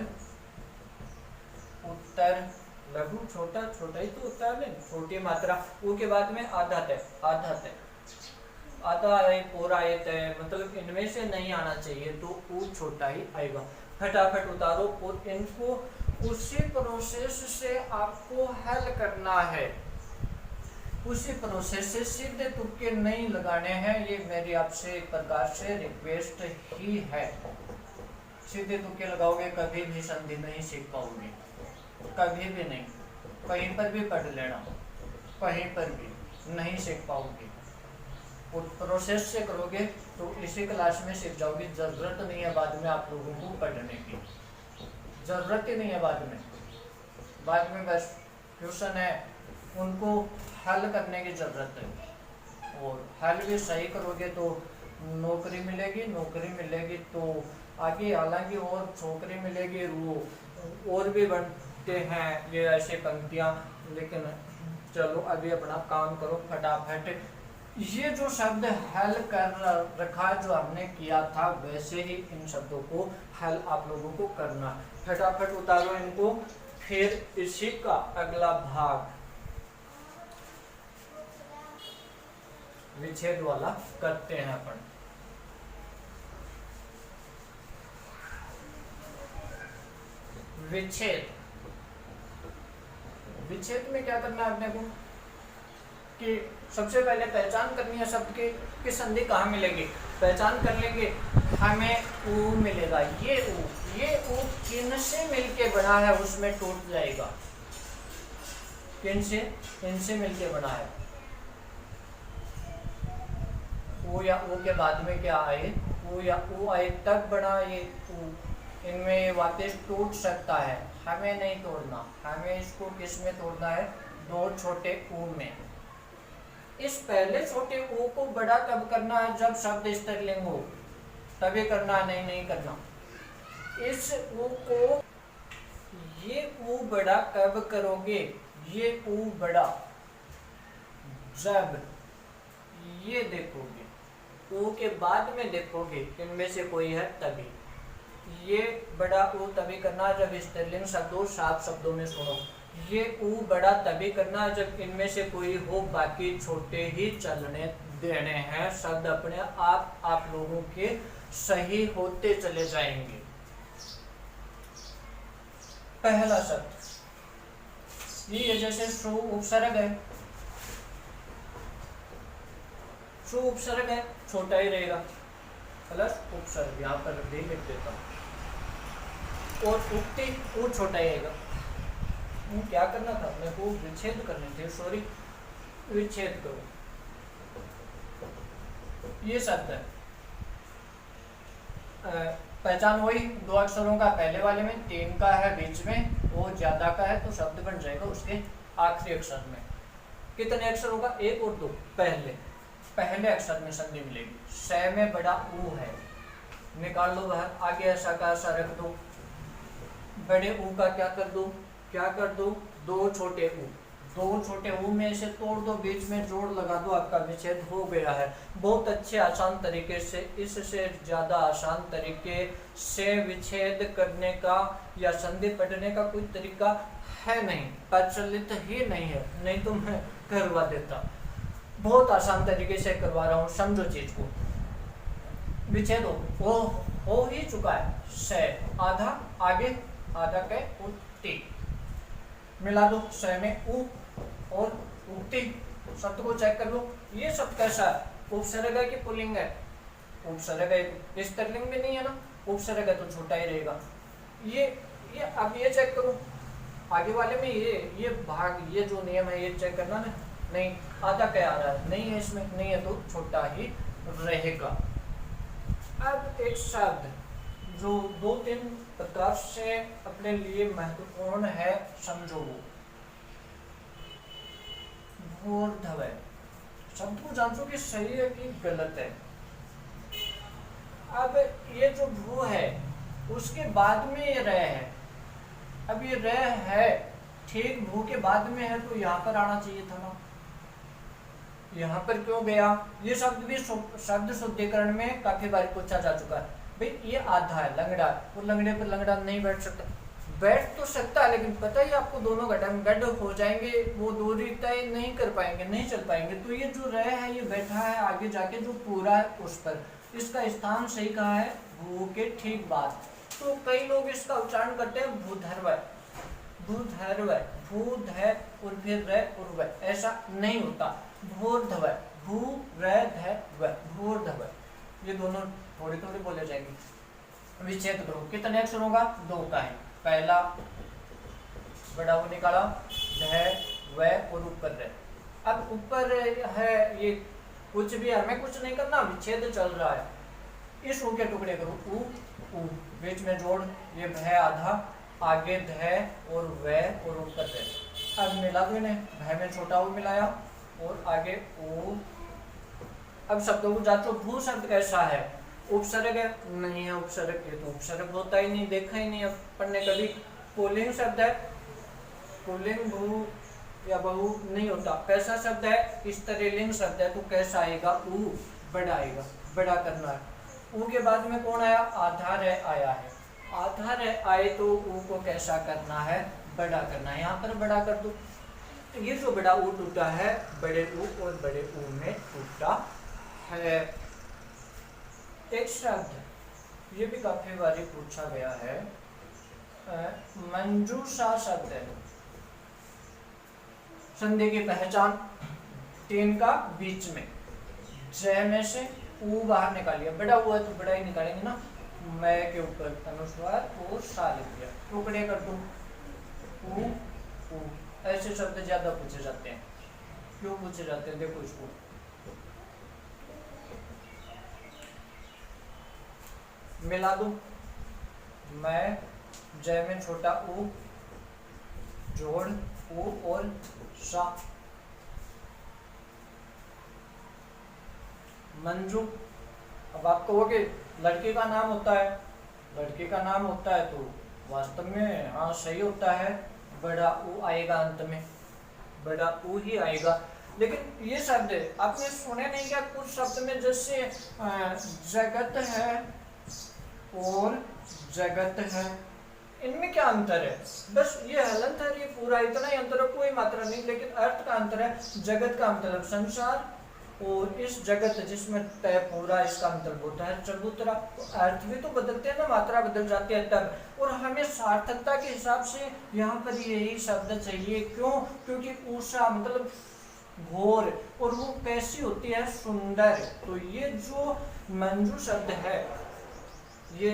उत्तर, लघु छोटा, छोटा ही तो उत्तर है, छोटी मात्रा। ऊ के बाद में आधा तय, आधा तय, आधा आए, पूरा आए तय, मतलब इनमें से नहीं आना चाहिए, तो ऊ छोटा ही आएगा। फटाफट उतारो, और इनको उसी प्रोसेस से आपको हल करना है, उसी प्रोसेस से, सीधे तुक्के नहीं लगाने हैं। ये मेरी आपसे एक प्रकार से रिक्वेस्ट ही है। सीधे तुक्के लगाओगे कभी भी संधि नहीं सीख पाओगे, कभी भी नहीं। कहीं पर भी पढ़ लेना, कहीं पर भी नहीं सीख पाओगे। प्रोसेस से करोगे तो इसी क्लास में सीख जाओगे। जरूरत नहीं है बाद में आप लोगों को पढ़ने की, जरूरत ही नहीं है बाद में। बाद में बस ट्यूशन है, उनको हल करने की जरूरत है, और हल भी सही करोगे तो नौकरी मिलेगी, नौकरी मिलेगी तो आगे हालांकि और छोकरी मिलेगी, वो और भी बनते हैं ये ऐसे पंक्तियाँ। लेकिन चलो अभी अपना काम करो फटाफट। ये जो शब्द हल कर रखा, जो हमने किया था, वैसे ही इन शब्दों को हल आप लोगों को करना। फटाफट उतारो इनको, फिर इसी का अगला भाग विच्छेद वाला करते हैं अपन। विच्छेद, विच्छेद में क्या करना है अपने को, कि सबसे पहले पहचान करनी है शब्द की कि संधि कहाँ मिलेगी। पहचान कर लेंगे, हमें ऊ मिलेगा। ये ऊ किन से मिलके बना है उसमें टूट जाएगा। किन से? इनसे मिलके बना है। ऊ या ऊ के बाद में क्या आए? ऊ या ऊ आए तब बना ये ऊ। इनमें वापस टूट सकता है, हमें नहीं तोड़ना। हमें इसको किस में तोड़ना है? दो छोटे ऊ में। इस पहले छोटे ऊ को बड़ा कब करना है? जब शब्द स्त्रीलिंग हो तभी करना है, नहीं करना। इस ऊ को, ये ऊ बड़ा कब करोगे? ये ऊ बड़ा जब ये देखोगे, ऊ के बाद में देखोगे इनमें से कोई है तभी। ये बड़ा ऊ तभी करना है जब स्त्रीलिंग शब्द हो। साफ शब्दों में सुनो, ये ऊ बड़ा तभी करना है जब इनमें से कोई हो, बाकी छोटे ही चलने देने हैं। शब्द अपने आप लोगों के सही होते चले जाएंगे। पहला शब्द ये जैसे सु उपसर्ग है, सु उपसर्ग है, छोटा ही रहेगा, प्लस उपसर्ग यहाँ पर भी लिख देता हूँ। और उक्ति वो छोटा ही आएगा। क्या करना था अपने को? विच्छेद करने थे, सॉरी, विच्छेद करो। ये शब्द है, पहचान वही दो अक्षरों का, पहले वाले में 3 का है, बीच में वो ज्यादा का है, तो शब्द बन जाएगा उसके आखिरी अक्षर में। कितने अक्षरों का? 1 और 2। पहले अक्षर में संधि मिलेगी। स में बड़ा ऊ है, निकाल लो बाहर, आगे ऐसा का ऐसा रख दो। बड़े ऊ का क्या कर दो? दो छोटे ऊ में से तोड़ दो, बीच में जोड़ लगा दो, आपका विच्छेद हो गया है। बहुत अच्छे आसान तरीके से, इससे ज्यादा आसान तरीके से विच्छेद करने का या संधि पढ़ने का कोई तरीका है नहीं, प्रचलित ही नहीं है, नहीं तो मैं करवा देता। बहुत आसान तरीके से करवा रहा हूँ, समझो चीज को। विच्छेद हो ही चुका है। से आधा आगे, आधा के उक्ति मिला दो। स में ऊ और उक्ति शब्द को चेक कर लो। ये शब्द कैसा है? उपसर्ग है कि पुल्लिंग है? उपसर्ग है, स्त्रीलिंग में नहीं है ना, उपसर्ग है तो छोटा ही रहेगा। ये अब ये चेक करो, आगे वाले में ये भाग, ये जो नियम है ये चेक करना ना। नहीं, आधा क्या आ रहा है? नहीं है, इसमें नहीं है तो छोटा ही रहेगा। अब एक शब्द जो 2-3 प्रकार से अपने लिए महत्वपूर्ण है, समझो वो भूर्धव है। शब्द को जांचो कि सही है कि गलत है। अब ये जो भू है उसके बाद में ये रह है। अब ये रह है, ठीक भू के बाद में है तो यहाँ पर आना चाहिए था ना, यहाँ पर क्यों गया? ये शब्द भी शब्द शुद्धिकरण में काफी बार पूछा जा चुका है। भाई ये आधा है, लंगड़ा, वो लंगड़े पर लंगड़ा नहीं बैठ सकता। बैठ तो सकता है, लेकिन पता ही आपको दोनों गड्ढ हो जाएंगे, वो दूरी तय नहीं कर पाएंगे, नहीं चल पाएंगे। तो ये जो रह है ये बैठा है आगे जाके जो पूरा है उस पर। इसका स्थान सही कहाँ है? भू के ठीक बाद। तो कई लोग इसका उच्चारण करते हैं भूधर्व, भूधर्व, भूध और फिर र और व, ऐसा नहीं होता। भूर्धव, भू र ध व, भूर्धव। ये दोनों थोड़ी थोड़ी बोले जाएंगे। विच्छेद करो, कितने अक्षरों का? 2 का है। पहला बड़ा वो निकाला, ध व और ऊपर रह। अब ऊपर है ये, कुछ भी हमें कुछ नहीं करना, विच्छेद चल रहा है। इस ऊ के टुकड़े करो, ऊ बीच में जोड़, ये भ आधा, आगे ध और व और ऊपर रह। अब मिला दो इन्हें, भ में छोटा ऊ मिलाया और आगे ऊ। अब शब्दों को जांचो, भू शब्द कैसा है? उपसर्ग है? नहीं है उपसर्ग, ये तो उपसर्ग होता ही नहीं, देखा ही नहीं अब पढ़ने कभी। पुल्लिंग शब्द है? पुल्लिंग भू या बहु नहीं होता। कैसा शब्द है? स्त्रीलिंग शब्द है, तो कैसा आएगा? ऊ बड़ा आएगा, बड़ा करना है। ऊ के बाद में कौन आया? आधा रे आया है। आधा रे आए तो ऊ को कैसा करना है? बड़ा करना है। यहाँ पर बड़ा कर दो। ये जो बड़ा ऊ टूटा है, बड़े ऊ और बड़े ऊ में टूटा है। एक शब्द ये भी काफी बार पूछा गया है, मंजूषा शब्द है। संधि की पहचान, 3 का बीच में, जय में से ऊ बाहर निकालिए, बड़ा हुआ तो बड़ा ही निकालेंगे ना, मैं के ऊपर अनुस्वार और सा लिख दिया, टुकड़े कर दो, ऊ ऊ। ऐसे शब्द ज्यादा पूछे जाते हैं। क्यों पूछे जाते हैं, देखो इसको, मिला दो, मैं, जय में छोटा ऊ, जोड़ ऊ और सा, मंजू। अब आप कहोगे लड़के का नाम होता है, लड़के का नाम होता है तो वास्तव में हाँ सही होता है, बड़ा ऊ आएगा अंत में, बड़ा ऊ ही आएगा। लेकिन ये शब्द आपने सुने नहीं क्या, कुछ शब्द में जैसे जगत है और जगत है, इनमें क्या अंतर है, बस ये हलंत है, ये पूरा इतना ही अंतर है, कोई मात्रा नहीं, लेकिन अर्थ का अंतर है। जगत का मतलब संसार, और इस जगत जिसमें तय पूरा, इसका मतलब होता है चबूतरा। तो अर्थ भी तो बदलते हैं ना, मात्रा बदल जाती है तब। और हमें सार्थकता के हिसाब से यहाँ पर यही शब्द चाहिए, क्यों, क्योंकि उषा मतलब घोर, और वो कैसी होती है, सुंदर। तो ये जो मंजू शब्द है ये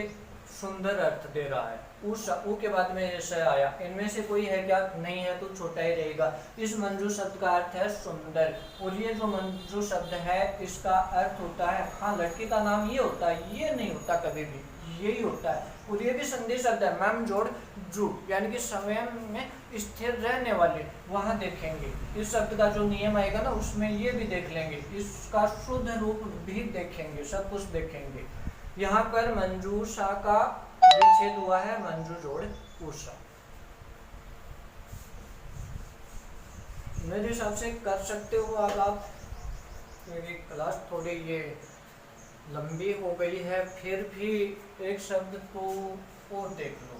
सुंदर अर्थ दे रहा है। उषा, ऊ के बाद में ऐसा आया, इनमें से कोई है क्या, नहीं है तो छोटा ही रहेगा। इस मंजू शब्द का अर्थ है सुंदर, और ये जो मंजू शब्द है इसका अर्थ होता है, हाँ लड़के का नाम ये होता है, ये नहीं होता कभी भी, यही होता है। और ये भी संधि शब्द है, मैम जोड़ जू, यानी कि समय में स्थिर रहने वाले, वहां देखेंगे इस शब्द का जो नियम आएगा ना, उसमें ये भी देख लेंगे, इसका शुद्ध रूप भी देखेंगे, सब कुछ देखेंगे। यहाँ पर मंजूषा का विच्छेद हुआ है, मंजू जोड़ उषा। मेरे हिसाब से कर सकते हो अब आप, मेरी क्लास थोड़ी ये लंबी हो गई है, फिर भी एक शब्द तो और देख लो,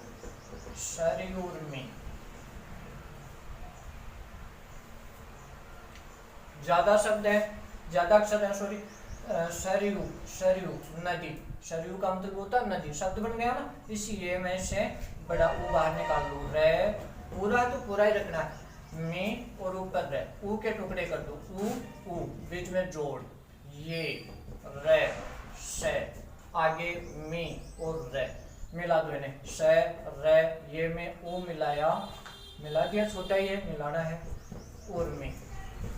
शरीर में ज्यादा शब्द है, ज्यादा अक्षर है, सॉरी, सरयू, सरयू नदी, सरयू का मतलब होता है नदी, शब्द बन गया ना, इसीलिए मैं इसे बड़ा ऊ बाहर निकाल लूँ, रे पूरा तो पूरा ही रखना है, मी और ऊपर रे, ऊ के टुकड़े कर दो, ऊ ऊ बीच में जोड़, ये रे से, आगे मी और रे, मिला दो इन्हें, से रे, ये में ऊ मिलाया, मिला दिया, छोटा ही है, मिलाना है, और मी,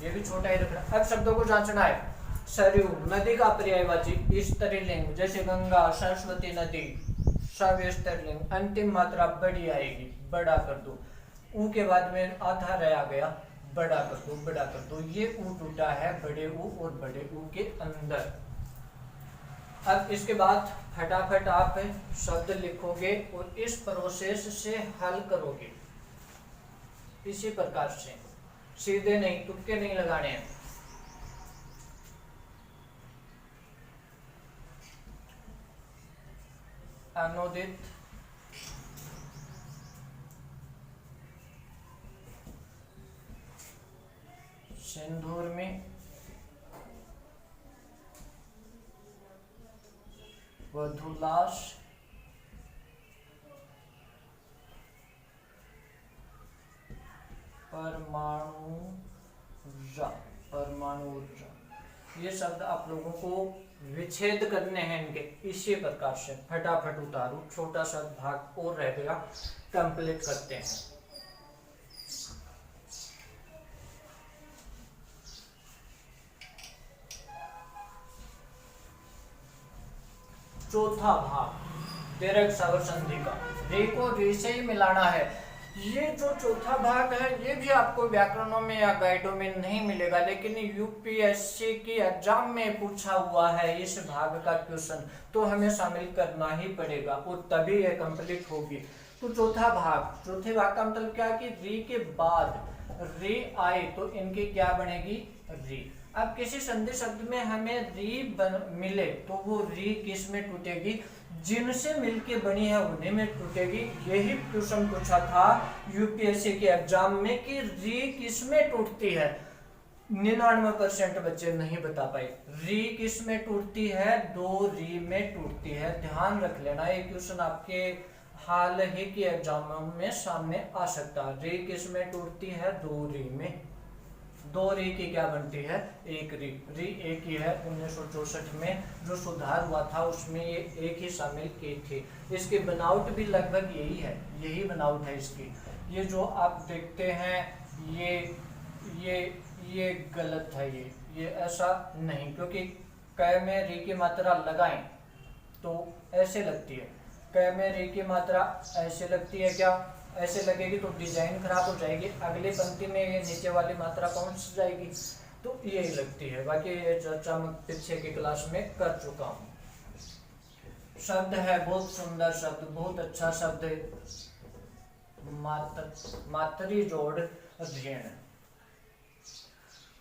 ये भी छोटा ही रखना। अब शब्दों को जांचना है। सरयू नदी का पर्यायवाची स्त्रीलिंग, जैसे गंगा, सरस्वती नदी, सब स्त्रीलिंग, अंतिम मात्रा बड़ी आएगी, बड़ा कर दो, ऊ के बाद में आधा रह गया, बड़ा कर दो, बड़ा कर दो, ये ऊ टूटा है बड़े ऊ और बड़े ऊ के अंदर। अब इसके बाद फटाफट आप शब्द लिखोगे और इस प्रोसेस से हल करोगे, इसी प्रकार से, सीधे नहीं, तुक्के नहीं लगाने हैं। अनुदित, सिंदूर में, वधुलास, परमाणु, परमाणु, ये शब्द आप लोगों को विच्छेद करने हैं इनके, इसी प्रकार से फटाफट उतारो, छोटा सा भाग और रह गया, कंप्लीट करते हैं। चौथा भाग दीर्घ स्वर संधि का, रे को रे से ही मिलाना है। ये जो चौथा भाग है ये भी आपको व्याकरणों में या गाइडों में नहीं मिलेगा, लेकिन यूपीएससी की एग्जाम में पूछा हुआ है इस भाग का क्वेश्चन, तो हमें शामिल करना ही पड़ेगा और तभी ये कंप्लीट होगी। तो चौथा भाग, चौथे भाग का मतलब क्या कि री के बाद री आए तो इनकी क्या बनेगी, री। अब किसी संधि शब्द में हमें री मिले तो वो री किस में टूटेगी, जिनसे मिलके बनी है उन्हीं में टूटेगी। यही क्वेश्चन पूछा था यूपीएससी के एग्जाम में कि री किस में टूटती है, 99% बच्चे नहीं बता पाए। री किस में टूटती है, दो री में टूटती है, ध्यान रख लेना, ये क्वेश्चन आपके हाल ही के एग्जाम में सामने आ सकता है। री किस में टूटती है, दो री में। दो री की क्या बनती है, एक री। री एक ही है। 1964 में जो सुधार हुआ था उसमें ये एक ही शामिल की थी। इसकी बनावट भी लगभग यही है, यही बनावट है इसकी। ये जो आप देखते हैं ये गलत है। ये ऐसा नहीं, क्योंकि क में री की मात्रा लगाएं तो ऐसे लगती है। क में री की मात्रा ऐसे लगती है, क्या ऐसे लगेगी तो डिजाइन खराब हो जाएगी। अगली पंक्ति में ये नीचे वाली मात्रा पहुंच जाएगी, तो ये लगती है। बाकी ये चर्चा मैं पीछे की क्लास में कर चुका हूँ। शब्द है बहुत सुंदर शब्द, बहुत अच्छा शब्द है, मातरी जोड़ ऋण।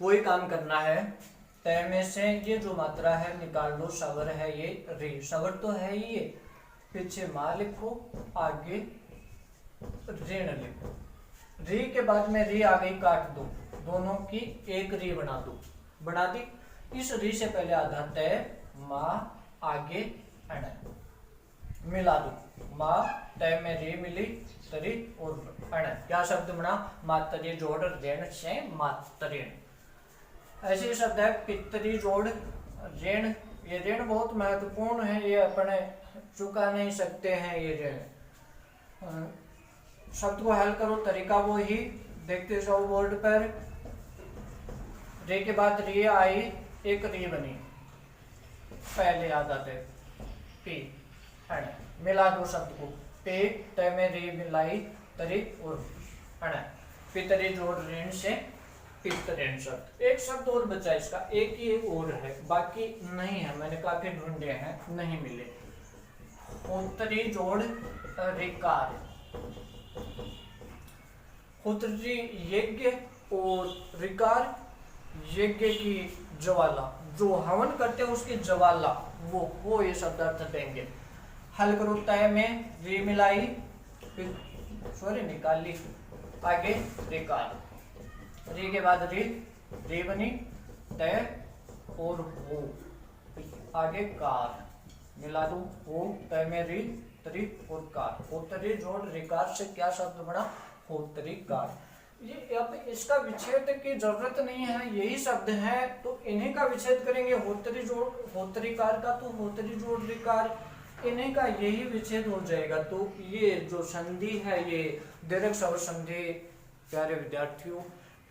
वही काम करना है। तय में से ये जो मात्रा है निकाल लो। सवर है ये री, सवर तो है ही ये। पीछे माँ लिखो, आगे ऋण लिखो। री के बाद में री आ गई, काट दो, दोनों की एक री बना दो। बना दी। इस री से पहले आधा तय, माँ आगे अण मिला दो। माँ तय में री मिली, तरी और अण, क्या शब्द बना, मातरी जोड़ ऋण से मातऋण। ऐसे शब्द है पितरी जोड़ ऋण। ये ऋण बहुत महत्वपूर्ण है, ये अपने चुका नहीं सकते हैं ये ऋण। शब्द को हल करो, तरीका वो ही देखते जाओ बोर्ड पर। रे के बाद री आई, एक री बनी, पहले आदत है पी अण, मिला दो शब्द को। पे तय में री मिलाई, तरी और अण, पितरी जोड़ ऋण से पितृण शब्द। एक शब्द और बचा इसका, एक ही और है, बाकी नहीं है, मैंने काफी ढूंढे हैं, नहीं मिले। होतरी जोड़ रिकार। होतरी यज्ञ और रिकार यज्ञ की ज्वाला, जो हवन करते हैं उसकी ज्वाला, वो ये शब्द अर्थ देंगे। हल करो, तय में री मिलाई, सॉरी निकाली, आगे रिकार। री के बाद री बनी, तय और हो, आगे कार मिला दो। हो तय में री, तरी और कार। होतरी जोड़ रिकार से क्या शब्द बना, होतरी कार। ये अब इसका विच्छेद की जरूरत नहीं है, यही शब्द है तो इन्हीं का विच्छेद करेंगे। होतरी जोड़ होतरी कार का तो होतरी जोड़ रिकार, इन्हीं का यही विच्छेद हो जाएगा। तो ये जो संधि है ये दीर्घ स्वर संधि प्यारे विद्यार्थियों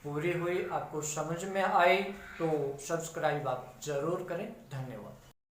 पूरी हुई। आपको समझ में आई तो सब्सक्राइब आप जरूर करें। धन्यवाद।